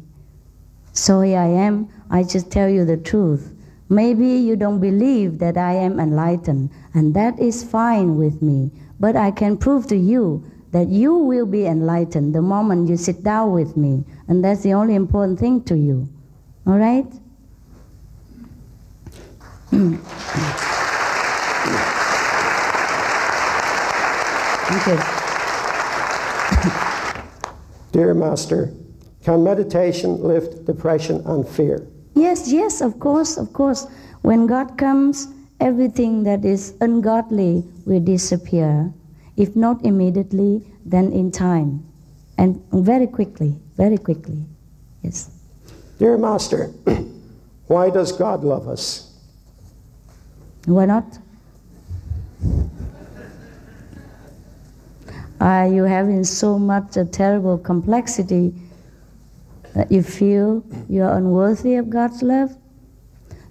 So here I am, I just tell you the truth. Maybe you don't believe that I am enlightened, and that is fine with me. But I can prove to you that you will be enlightened the moment you sit down with me. And that's the only important thing to you. All right? Thank you. Dear Master, can meditation lift depression and fear? Yes, yes, of course, of course. When God comes, everything that is ungodly will disappear. If not immediately, then in time. And very quickly, yes. Dear Master, why does God love us? Why not? Are you having so much a terrible complexity that you feel you are unworthy of God's love?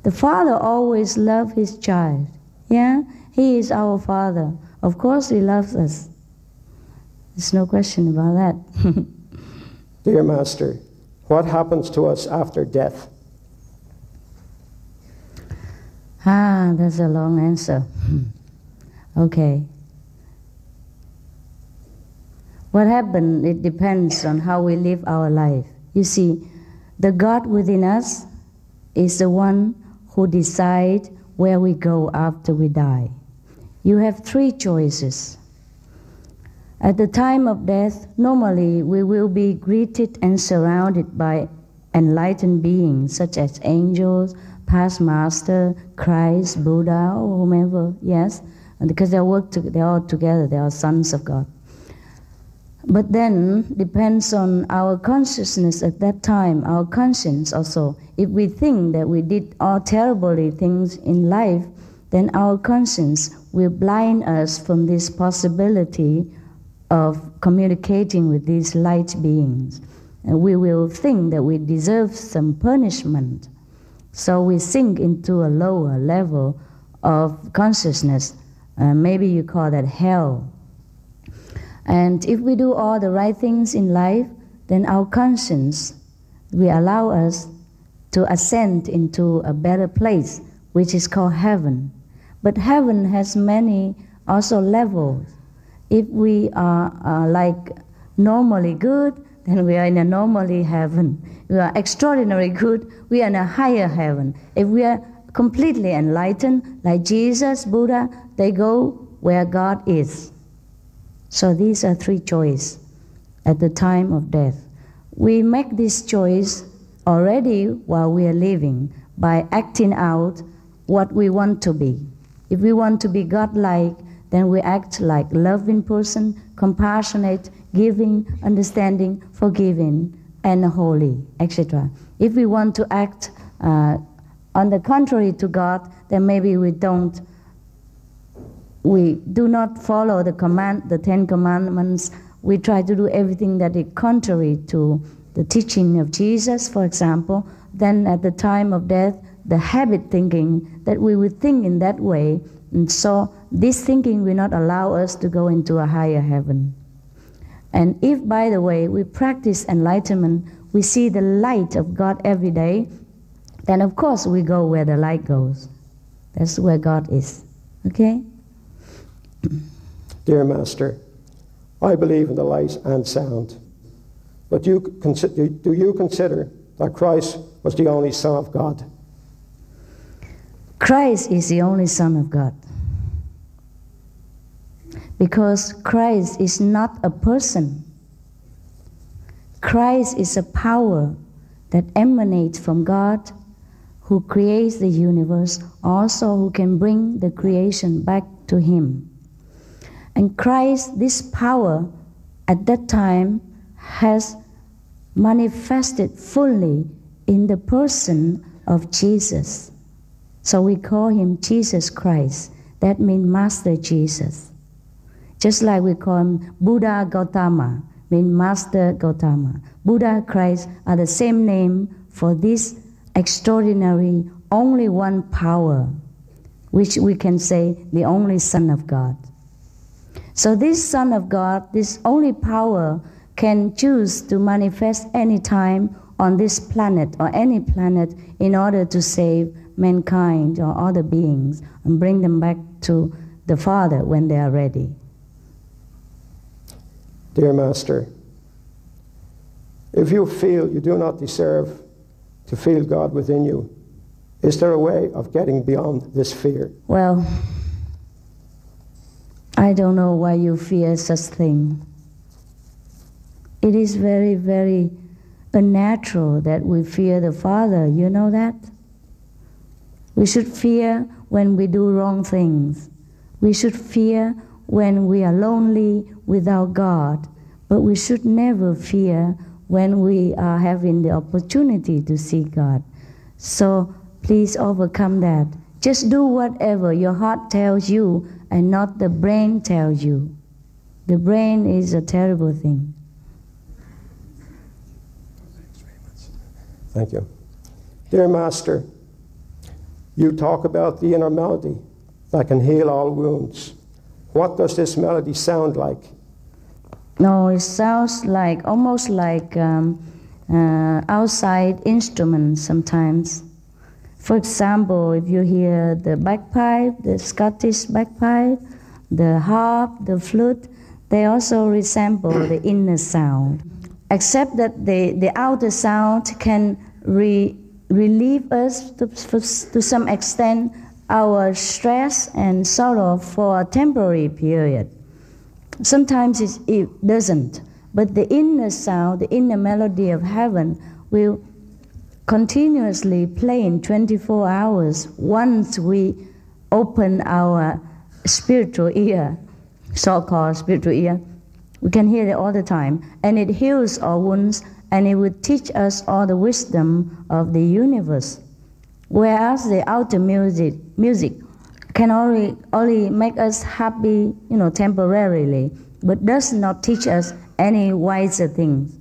The Father always loves His child. Yeah? He is our Father. Of course He loves us. There's no question about that. Dear Master, what happens to us after death? That's a long answer. Okay. What happens, it depends on how we live our life. You see, the God within us is the one who decides where we go after we die. You have three choices. At the time of death, normally we will be greeted and surrounded by enlightened beings such as angels, past master, Christ, Buddha, or whomever, yes, and because they're all together, they are sons of God. But then, depends on our consciousness at that time, our conscience also. If we think that we did all terrible things in life, then our conscience will blind us from this possibility of communicating with these light beings. And we will think that we deserve some punishment. So we sink into a lower level of consciousness. Maybe you call that hell. And if we do all the right things in life, then our conscience will allow us to ascend into a better place, which is called heaven. But heaven has many also levels. If we are like normally good, then we are in a normally heaven. If we are extraordinary good, we are in a higher heaven. If we are completely enlightened, like Jesus, Buddha, they go where God is. So these are three choices at the time of death. We make this choice already while we are living by acting out what we want to be. If we want to be God-like, then we act like loving person, compassionate, giving, understanding, forgiving, and holy, etc. If we want to act on the contrary to God, then maybe we do not follow the 10 Commandments. We try to do everything that is contrary to the teaching of Jesus, for example. Then at the time of death, the habit thinking that we would think in that way, and so this thinking will not allow us to go into a higher heaven. And if, by the way, we practice enlightenment, we see the light of God every day, then of course we go where the light goes. That's where God is. Okay? Dear Master, I believe in the light and sound. But do you consider that Christ was the only Son of God? Christ is the only Son of God. Because Christ is not a person. Christ is a power that emanates from God, who creates the universe, also who can bring the creation back to Him. And Christ, this power, at that time, has manifested fully in the person of Jesus. So we call Him Jesus Christ. That means Master Jesus. Just like we call Him Buddha Gautama, means Master Gautama. Buddha, Christ are the same name for this extraordinary, only one power, which we can say the only Son of God. So this Son of God, this only power, can choose to manifest any time on this planet or any planet in order to save mankind or other beings and bring them back to the Father when they are ready. Dear Master, if you feel you do not deserve to feel God within you, is there a way of getting beyond this fear? Well, I don't know why you fear such thing. It is very, very unnatural that we fear the Father. You know that? We should fear when we do wrong things. We should fear when we are lonely without God. But we should never fear when we are having the opportunity to see God. So please overcome that. Just do whatever your heart tells you and not the brain tells you. The brain is a terrible thing. Thank you. Dear Master, you talk about the inner melody that can heal all wounds. What does this melody sound like? No, it sounds like almost like outside instruments sometimes. For example, if you hear the bagpipe, the Scottish bagpipe, the harp, the flute, they also resemble the inner sound. Except that the outer sound can relieve us to some extent our stress and sorrow for a temporary period. Sometimes it doesn't, but the inner sound, the inner melody of heaven will continuously play in 24 hours once we open our spiritual ear, so-called spiritual ear. We can hear it all the time, and it heals our wounds, and it will teach us all the wisdom of the universe. Whereas the outer music can only make us happy, temporarily, but does not teach us any wiser things,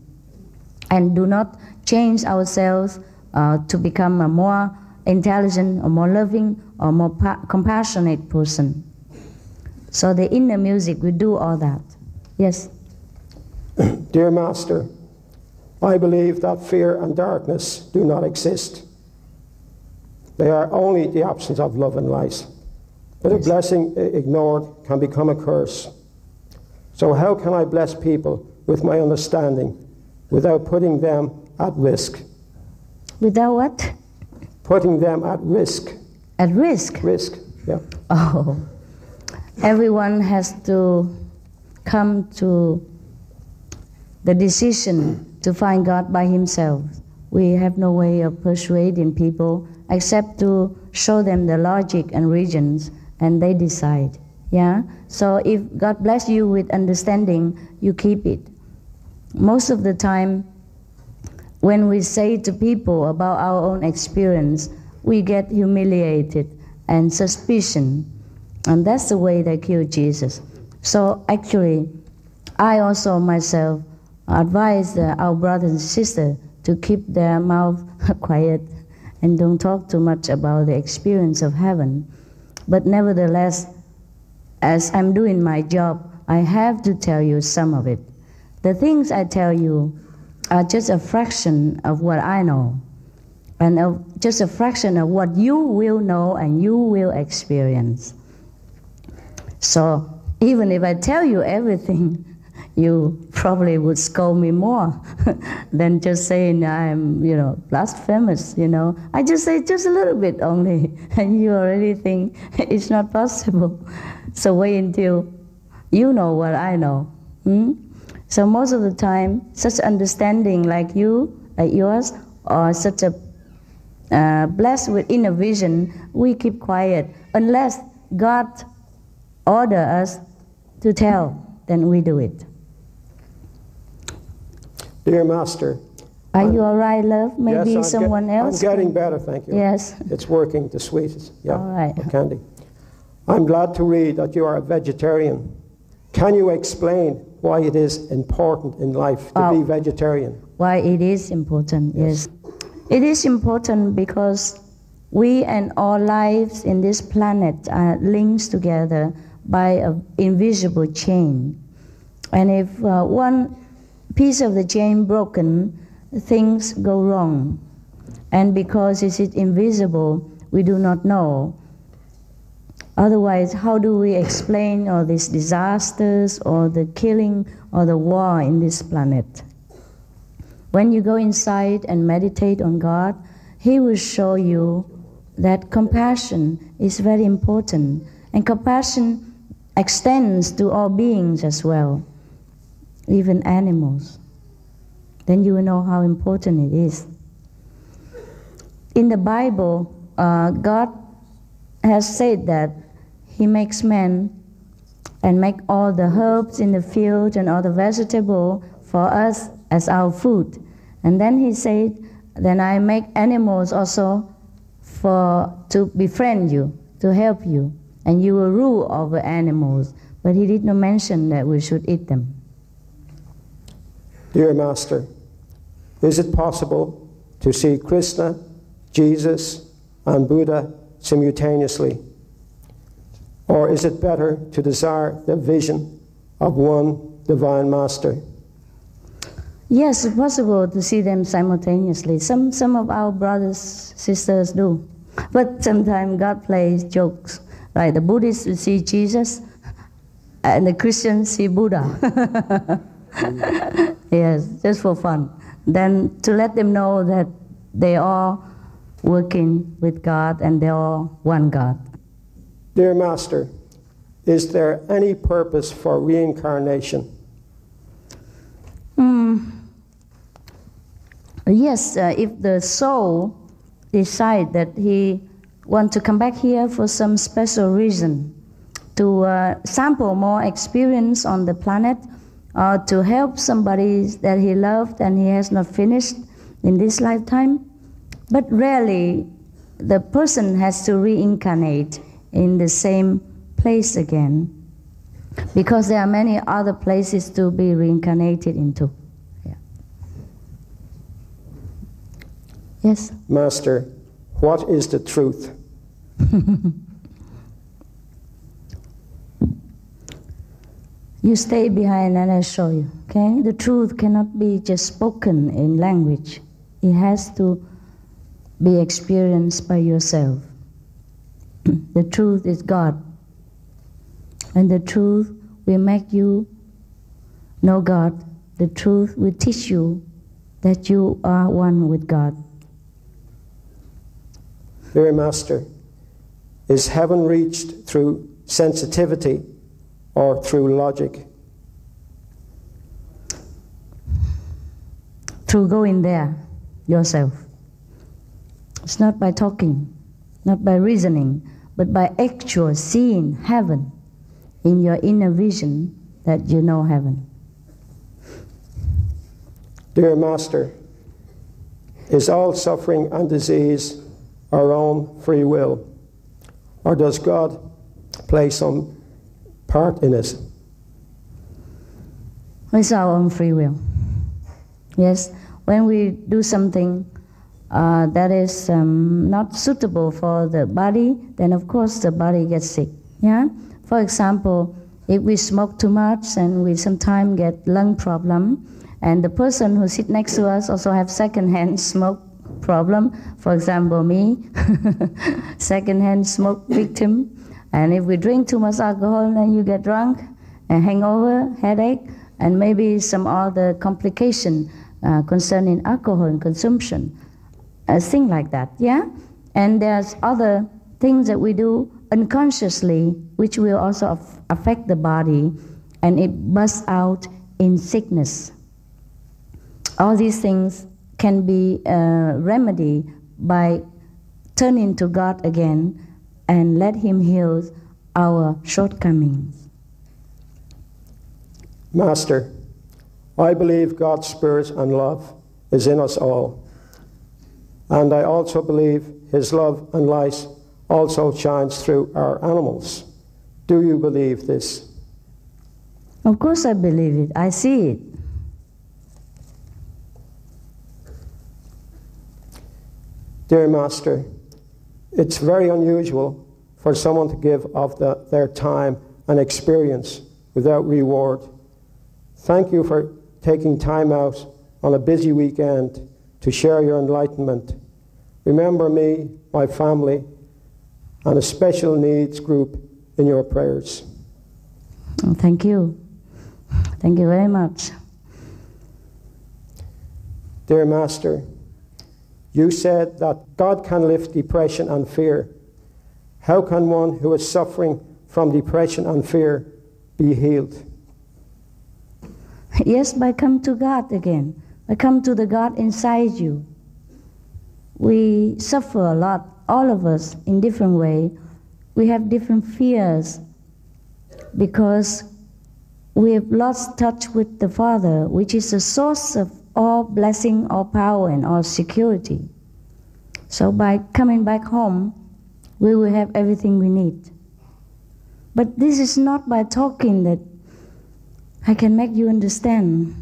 and do not change ourselves to become a more intelligent, or more loving, or more compassionate person. So the inner music will do all that. Yes. Dear Master, I believe that fear and darkness do not exist. They are only the absence of love and light. But a blessing ignored can become a curse. So how can I bless people with my understanding without putting them at risk? Without what? Putting them at risk. At risk? Risk, yeah. Oh. Everyone has to come to the decision to find God by himself. We have no way of persuading people except to show them the logic and reasons, and they decide. Yeah? So if God bless you with understanding, you keep it. Most of the time, when we say to people about our own experience, we get humiliated and suspicion. And that's the way they kill Jesus. So actually, I also myself advise our brothers and sisters to keep their mouth quiet and don't talk too much about the experience of heaven. But nevertheless, as I'm doing my job, I have to tell you some of it. The things I tell you are just a fraction of what I know, and just a fraction of what you will know and you will experience. So even if I tell you everything, you probably would scold me more than just saying I'm, blasphemous, I just say just a little bit only, and you already think it's not possible. So wait until you know what I know. So most of the time, such understanding like yours, or such a blessed with inner vision, we keep quiet. Unless God order us to tell, then we do it. Dear Master. Are you all right, love? Maybe yes, someone else? I'm getting better, thank you. Yes. It's working, the sweetest. Yeah, all right. Candy. I'm glad to read that you are a vegetarian. Can you explain why it is important in life to be vegetarian? Why it is important, yes. It is important because we and all lives in this planet are linked together by an invisible chain. And if one piece of the chain broken, things go wrong. And because it is invisible, we do not know. Otherwise, how do we explain all these disasters or the killing or the war in this planet? When you go inside and meditate on God, He will show you that compassion is very important. And compassion extends to all beings as well, even animals. Then you will know how important it is. In the Bible, God has said that He makes man and make all the herbs in the field and all the vegetable for us as our food. And then He said, then I make animals also to befriend you, to help you, and you will rule over animals. But He did not mention that we should eat them. Dear Master, is it possible to see Krishna, Jesus, and Buddha simultaneously? Or is it better to desire the vision of one Divine Master? Yes, it's possible to see them simultaneously. Some of our brothers, sisters do. But sometimes God plays jokes. Like the Buddhists will see Jesus and the Christians see Buddha. Yes, just for fun. Then to let them know that they are working with God and they are one God. Dear Master, is there any purpose for reincarnation? Yes, if the soul decides that he wants to come back here for some special reason, to sample more experience on the planet, or to help somebody that he loved and he has not finished in this lifetime. But rarely the person has to reincarnate in the same place again, because there are many other places to be reincarnated into. Yeah. Yes? Master, what is the truth? You stay behind and I'll show you, okay? The truth cannot be just spoken in language. It has to be experienced by yourself. The truth is God. And the truth will make you know God. The truth will teach you that you are one with God. Dear Master, is heaven reached through sensitivity or through logic? Through going there yourself. It's not by talking, not by reasoning, but by actual seeing heaven in your inner vision that you know heaven. Dear Master, is all suffering and disease our own free will, or does God play some part in it? It's our own free will. Yes, when we do something that is not suitable for the body, then of course the body gets sick. Yeah. For example, if we smoke too much and we sometimes get lung problem, and the person who sits next to us also have second-hand smoke problem. For example, me, second-hand smoke victim. And if we drink too much alcohol, then you get drunk, and hangover, headache, and maybe some other complication concerning alcohol and consumption. Things like that, yeah? And there's other things that we do unconsciously, which will also affect the body, and it bursts out in sickness. All these things can be remedied by turning to God again and let Him heal our shortcomings. Master, I believe God's Spirit and love is in us all. And I also believe His love and light also shines through our animals. Do you believe this? Of course I believe it. I see it. Dear Master, it's very unusual for someone to give of their time and experience without reward. Thank you for taking time out on a busy weekend to share your enlightenment. Remember me, my family, and a special needs group in your prayers. Oh, thank you. Thank you very much. Dear Master, you said that God can lift depression and fear. How can one who is suffering from depression and fear be healed? Yes, by come to God again. By come to the God inside you. We suffer a lot, all of us, in different ways. We have different fears because we have lost touch with the Father, which is the source of all blessing, all power, and all security. So by coming back home, we will have everything we need. But this is not by talking that I can make you understand.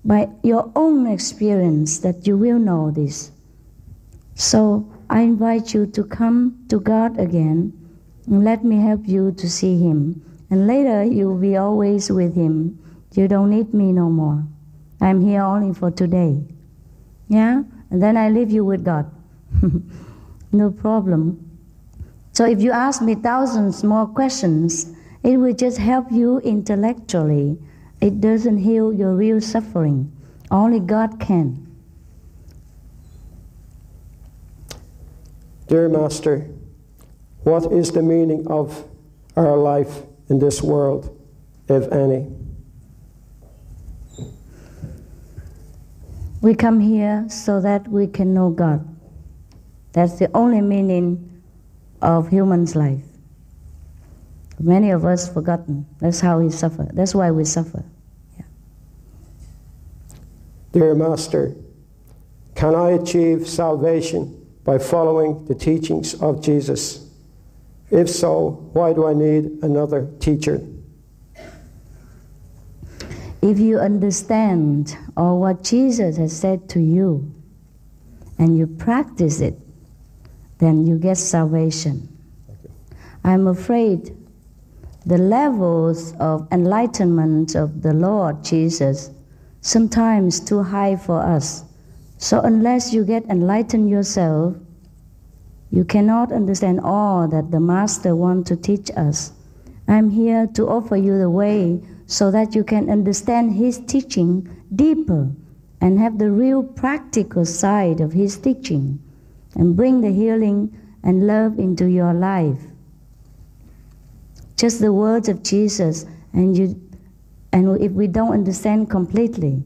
By your own experience that you will know this. So I invite you to come to God again and let me help you to see Him. And later you will be always with Him. You don't need me no more. I'm here only for today. Yeah? And then I leave you with God. No problem. So if you ask me thousands more questions, it will just help you intellectually. It doesn't heal your real suffering. Only God can. Dear Master, what is the meaning of our life in this world, if any? We come here so that we can know God. That's the only meaning of human's life. Many of us forgotten. That's how we suffer. That's why we suffer. Yeah. Dear Master, can I achieve salvation by following the teachings of Jesus? If so, why do I need another teacher? If you understand all what Jesus has said to you and you practice it, then you get salvation. I'm afraid the levels of enlightenment of the Lord Jesus sometimes too high for us. So unless you get enlightened yourself, you cannot understand all that the Master wants to teach us. I'm here to offer you the way so that you can understand His teaching deeper and have the real practical side of His teaching and bring the healing and love into your life. Just the words of Jesus, and if we don't understand completely,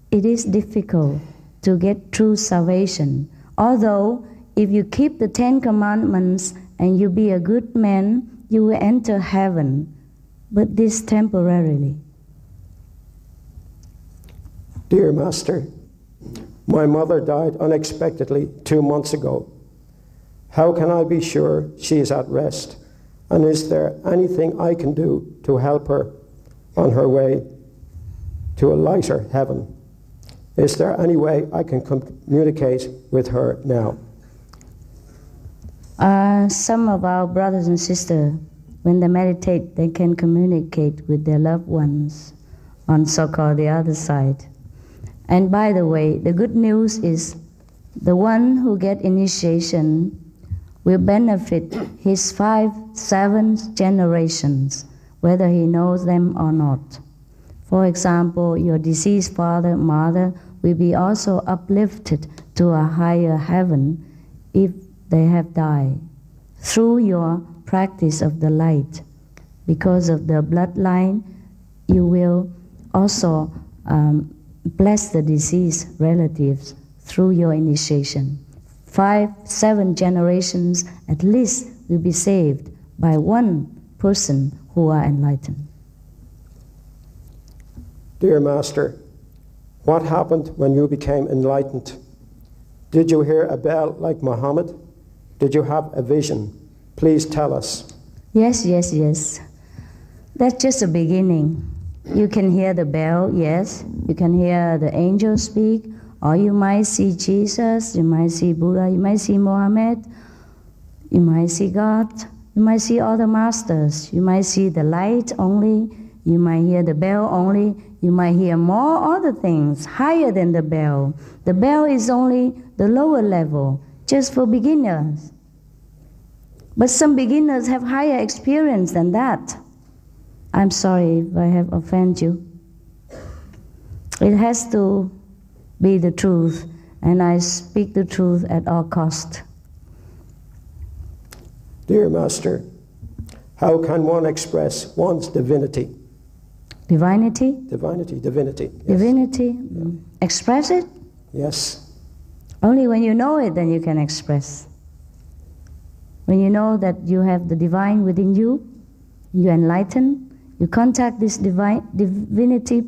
it is difficult to get true salvation. Although, if you keep the 10 Commandments and you be a good man, you will enter heaven, but this temporarily. Dear Master, my mother died unexpectedly 2 months ago. How can I be sure she is at rest? And is there anything I can do to help her on her way to a lighter heaven? Is there any way I can communicate with her now? Some of our brothers and sisters, when they meditate, they can communicate with their loved ones on so-called the other side. And by the way, the good news is the one who get initiation will benefit his 5, 7 generations, whether he knows them or not. For example, your deceased father, mother will be also uplifted to a higher heaven if they have died through your practice of the light. Because of the bloodline, you will also bless the deceased relatives through your initiation. 5, 7 generations at least will be saved by one person who are enlightened. Dear Master, what happened when you became enlightened? Did you hear a bell like Muhammad? Did you have a vision? Please tell us. Yes. That's just a beginning. You can hear the bell, yes. You can hear the angels speak, or you might see Jesus, you might see Buddha, you might see Mohammed, you might see God, you might see all the masters, you might see the light only, you might hear the bell only, you might hear more other things higher than the bell. The bell is only the lower level, just for beginners. But some beginners have higher experience than that. I'm sorry if I have offended you. It has to be the truth, and I speak the truth at all cost. Dear Master, how can one express one's divinity? Divinity? Divinity. Yes. Divinity? Express it? Yes. Only when you know it, then you can express. When you know that you have the divine within you, you enlighten, you contact this divinity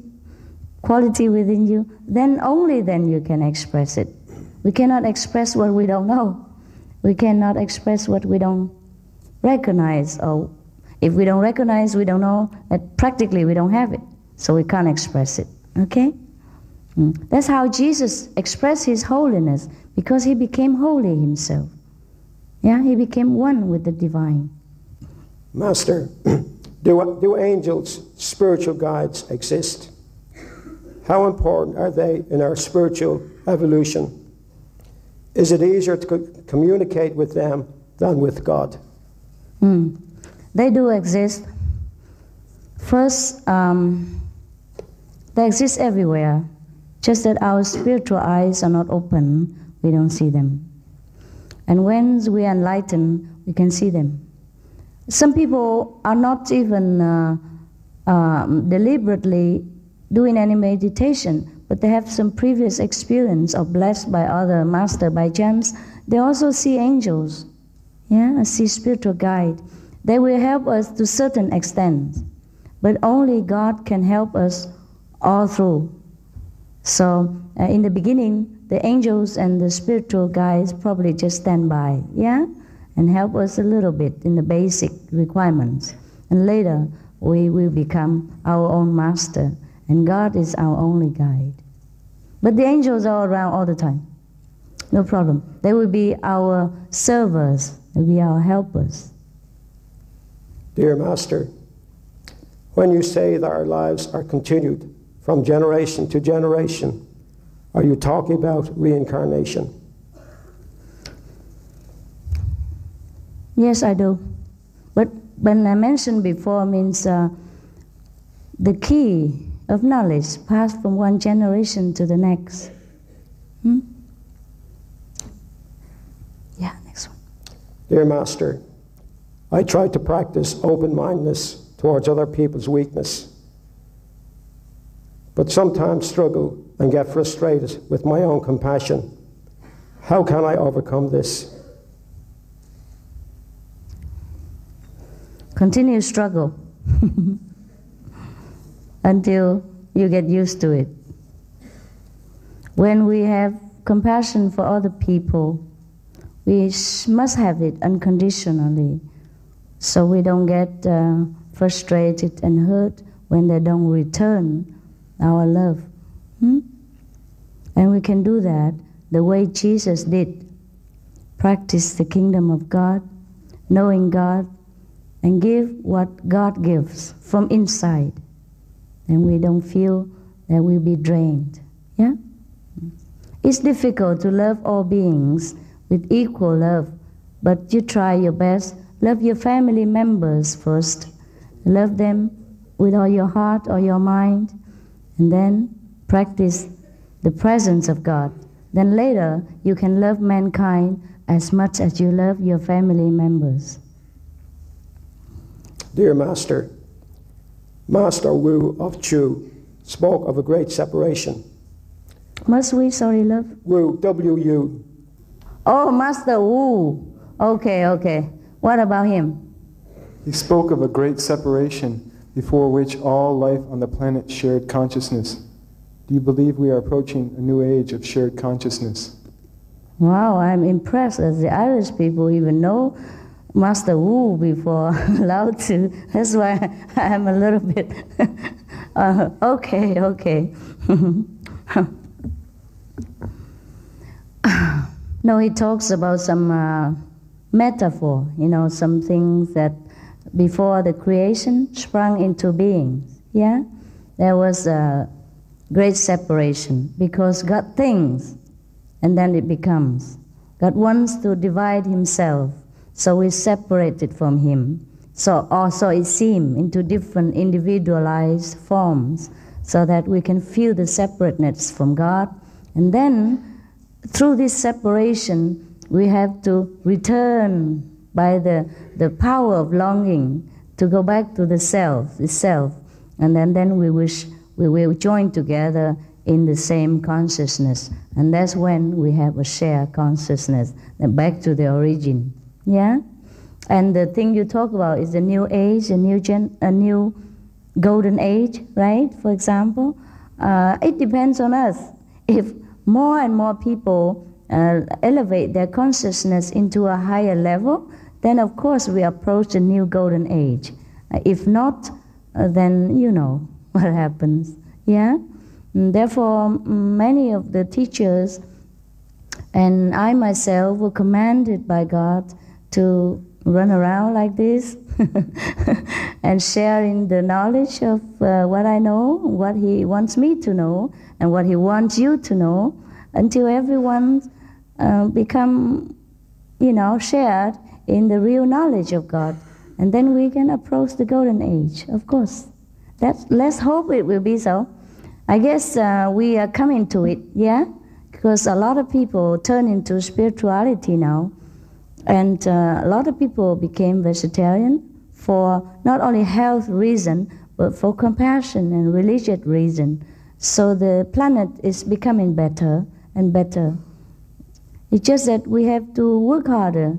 quality within you, then only then you can express it. We cannot express what we don't know. We cannot express what we don't recognize, or if we don't recognize, we don't know, that practically we don't have it, so we can't express it, okay? That's how Jesus expressed his holiness, because he became holy himself. Yeah, he became one with the divine. Master, do angels, spiritual guides, exist? How important are they in our spiritual evolution? Is it easier to communicate with them than with God? They do exist. First, they exist everywhere. Just that our spiritual eyes are not open, we don't see them. And when we are enlightened, we can see them. Some people are not even deliberately doing any meditation, but they have some previous experience or blessed by other master by chance. They also see angels, yeah, see spiritual guide. They will help us to a certain extent, but only God can help us all through. So in the beginning, the angels and the spiritual guides probably just stand by, yeah, and help us a little bit in the basic requirements. And later, we will become our own master, and God is our only guide. But the angels are around all the time, no problem. They will be our servers, they will be our helpers. Dear Master, when you say that our lives are continued from generation to generation, are you talking about reincarnation? Yes, I do. But when I mentioned before means the key of knowledge passed from one generation to the next. Yeah, next one. Dear Master, I try to practice open-mindedness towards other people's weakness, but sometimes struggle and get frustrated with my own compassion. How can I overcome this? Continue struggle until you get used to it. When we have compassion for other people, we must have it unconditionally, so we don't get frustrated and hurt when they don't return our love. And we can do that the way Jesus did. Practice the kingdom of God, knowing God, and give what God gives from inside. And we don't feel that we'll be drained. Yeah? It's difficult to love all beings with equal love, but you try your best. Love your family members first. Love them with all your heart or your mind, and then practice the presence of God. Then later, you can love mankind as much as you love your family members. Dear Master, Master Wu of Chu spoke of a great separation. Must we? Sorry, love? Wu, W-U. Oh, Master Wu. Okay. What about him? He spoke of a great separation before which all life on the planet shared consciousness. Do you believe we are approaching a new age of shared consciousness? Wow, I'm impressed that the Irish people even know Master Wu before Lao Tzu. That's why I'm a little bit okay. No, he talks about some metaphor, some things that before the creation sprung into being. Yeah, there was a great separation because God thinks and then it becomes. God wants to divide himself, So we're separated from Him. So also it seems into different individualized forms so that we can feel the separateness from God. And then through this separation, we have to return by the power of longing to go back to the self. And then we will join together in the same consciousness. And that's when we have a shared consciousness, and back to the origin. Yeah? And the thing you talk about is the new age, a new golden age, right? For example, it depends on us. If more and more people elevate their consciousness into a higher level, then of course we approach the new golden age. If not, then you know what happens. Yeah? And therefore, many of the teachers and I myself were commanded by God to run around like this and sharing the knowledge of what I know, what He wants me to know, and what He wants you to know, until everyone become, shared in the real knowledge of God. And then we can approach the golden age, of course. Let's hope it will be so. I guess we are coming to it, yeah? Because a lot of people turn into spirituality now. And a lot of people became vegetarian for not only health reason, but for compassion and religious reason. So the planet is becoming better and better. It's just that we have to work harder.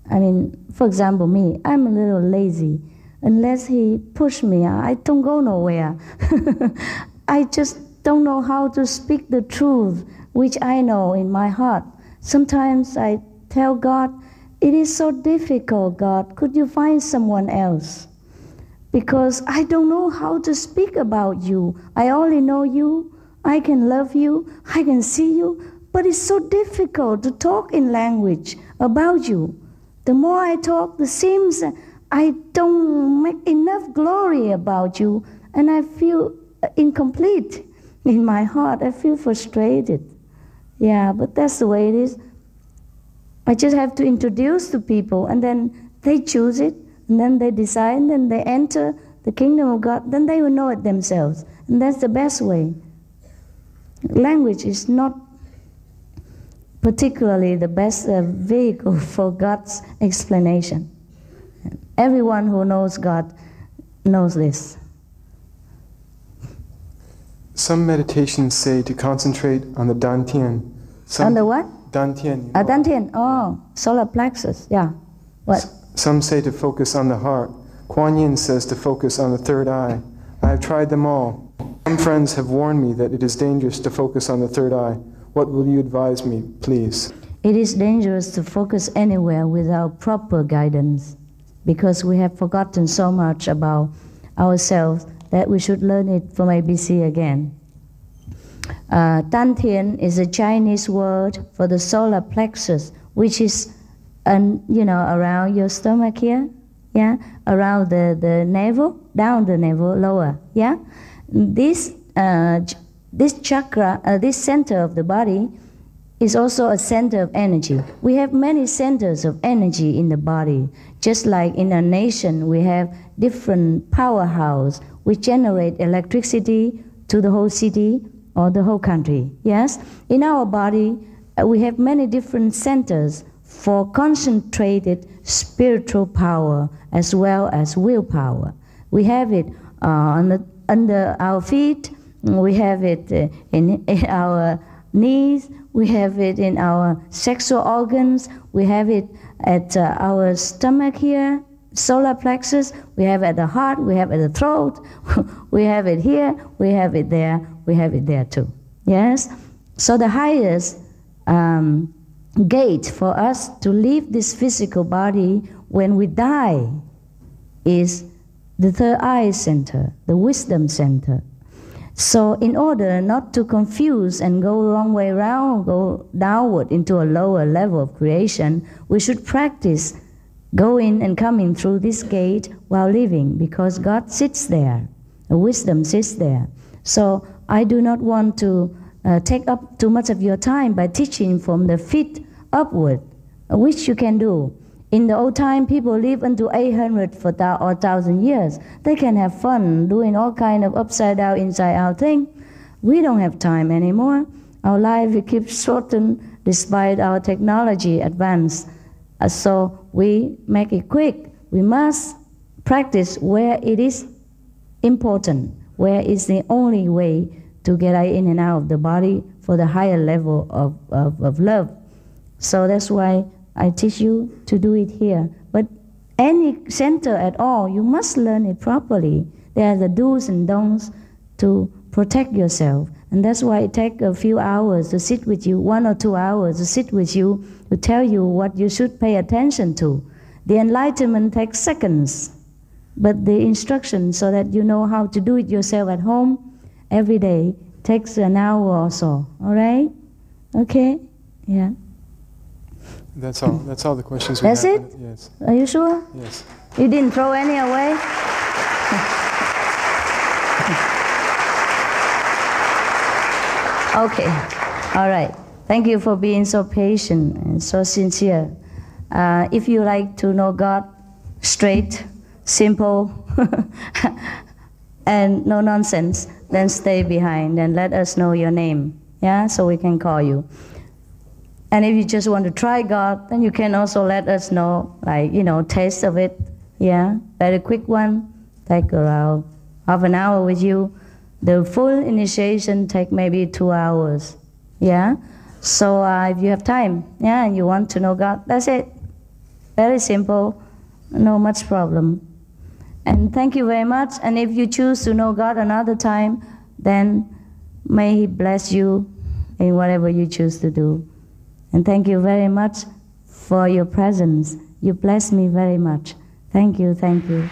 I mean, for example, me, I'm a little lazy. Unless He push me, I don't go nowhere. I just don't know how to speak the truth, which I know in my heart. Sometimes I tell God, it is so difficult, God. Could you find someone else? Because I don't know how to speak about you. I only know you. I can love you. I can see you. But it's so difficult to talk in language about you. The more I talk, it seems I don't make enough glory about you. And I feel incomplete in my heart. I feel frustrated. Yeah, but that's the way it is. I just have to introduce to people, and then they choose it, and then they decide, and then they enter the kingdom of God, then they will know it themselves. And that's the best way. Language is not particularly the best vehicle for God's explanation. Everyone who knows God knows this. Some meditations say to concentrate on the dantian. On the what? Dantian. Dantian, oh, solar plexus, yeah. What? Some say to focus on the heart. Kuan Yin says to focus on the third eye. I have tried them all. Some friends have warned me that it is dangerous to focus on the third eye. What will you advise me, please? It is dangerous to focus anywhere without proper guidance, because we have forgotten so much about ourselves that we should learn it from ABC again. Dantian is a Chinese word for the solar plexus, which is, around your stomach here, yeah, around the navel, down the navel, lower, yeah. This chakra, this center of the body, is also a center of energy. We have many centers of energy in the body. Just like in a nation, we have different powerhouses which generate electricity to the whole city or the whole country. Yes? In our body, we have many different centers for concentrated spiritual power as well as willpower. We have it under our feet, we have it in our knees, we have it in our sexual organs, we have it at our stomach here, solar plexus, we have it at the heart, we have it at the throat, we have it here, we have it there, we have it there too. Yes? So the highest gate for us to leave this physical body when we die is the third eye center, the wisdom center. So in order not to confuse and go the wrong way around, go downward into a lower level of creation, we should practice going and coming through this gate while living, because God sits there, the wisdom sits there. So I do not want to take up too much of your time by teaching from the feet upward, which you can do. In the old time, people live unto 800 or 1,000 years. They can have fun doing all kind of upside down, inside out thing. We don't have time anymore. Our life keeps shortened despite our technology advance. So we make it quick. We must practice where it is important, where is the only way to get in and out of the body for the higher level of love. So that's why I teach you to do it here. But any center at all, you must learn it properly. There are the do's and don'ts to protect yourself. And that's why it takes a few hours to sit with you, 1 or 2 hours to sit with you, to tell you what you should pay attention to. The enlightenment takes seconds, but the instruction so that you know how to do it yourself at home every day takes an hour or so. All right? Okay? Yeah. That's all. That's all the questions we have. That's it? Yes. Are you sure? Yes. You didn't throw any away? Okay. All right. Thank you for being so patient and so sincere. If you like to know God straight, simple, and no nonsense, then stay behind and let us know your name, yeah, so we can call you. And if you just want to try God, then you can also let us know, like, taste of it, yeah, very quick one, take around half an hour with you. The full initiation take maybe 2 hours, yeah. So if you have time, yeah, and you want to know God, that's it. Very simple, no much problem. And thank you very much. And if you choose to know God another time, then may He bless you in whatever you choose to do. And thank you very much for your presence. You bless me very much. Thank you, thank you.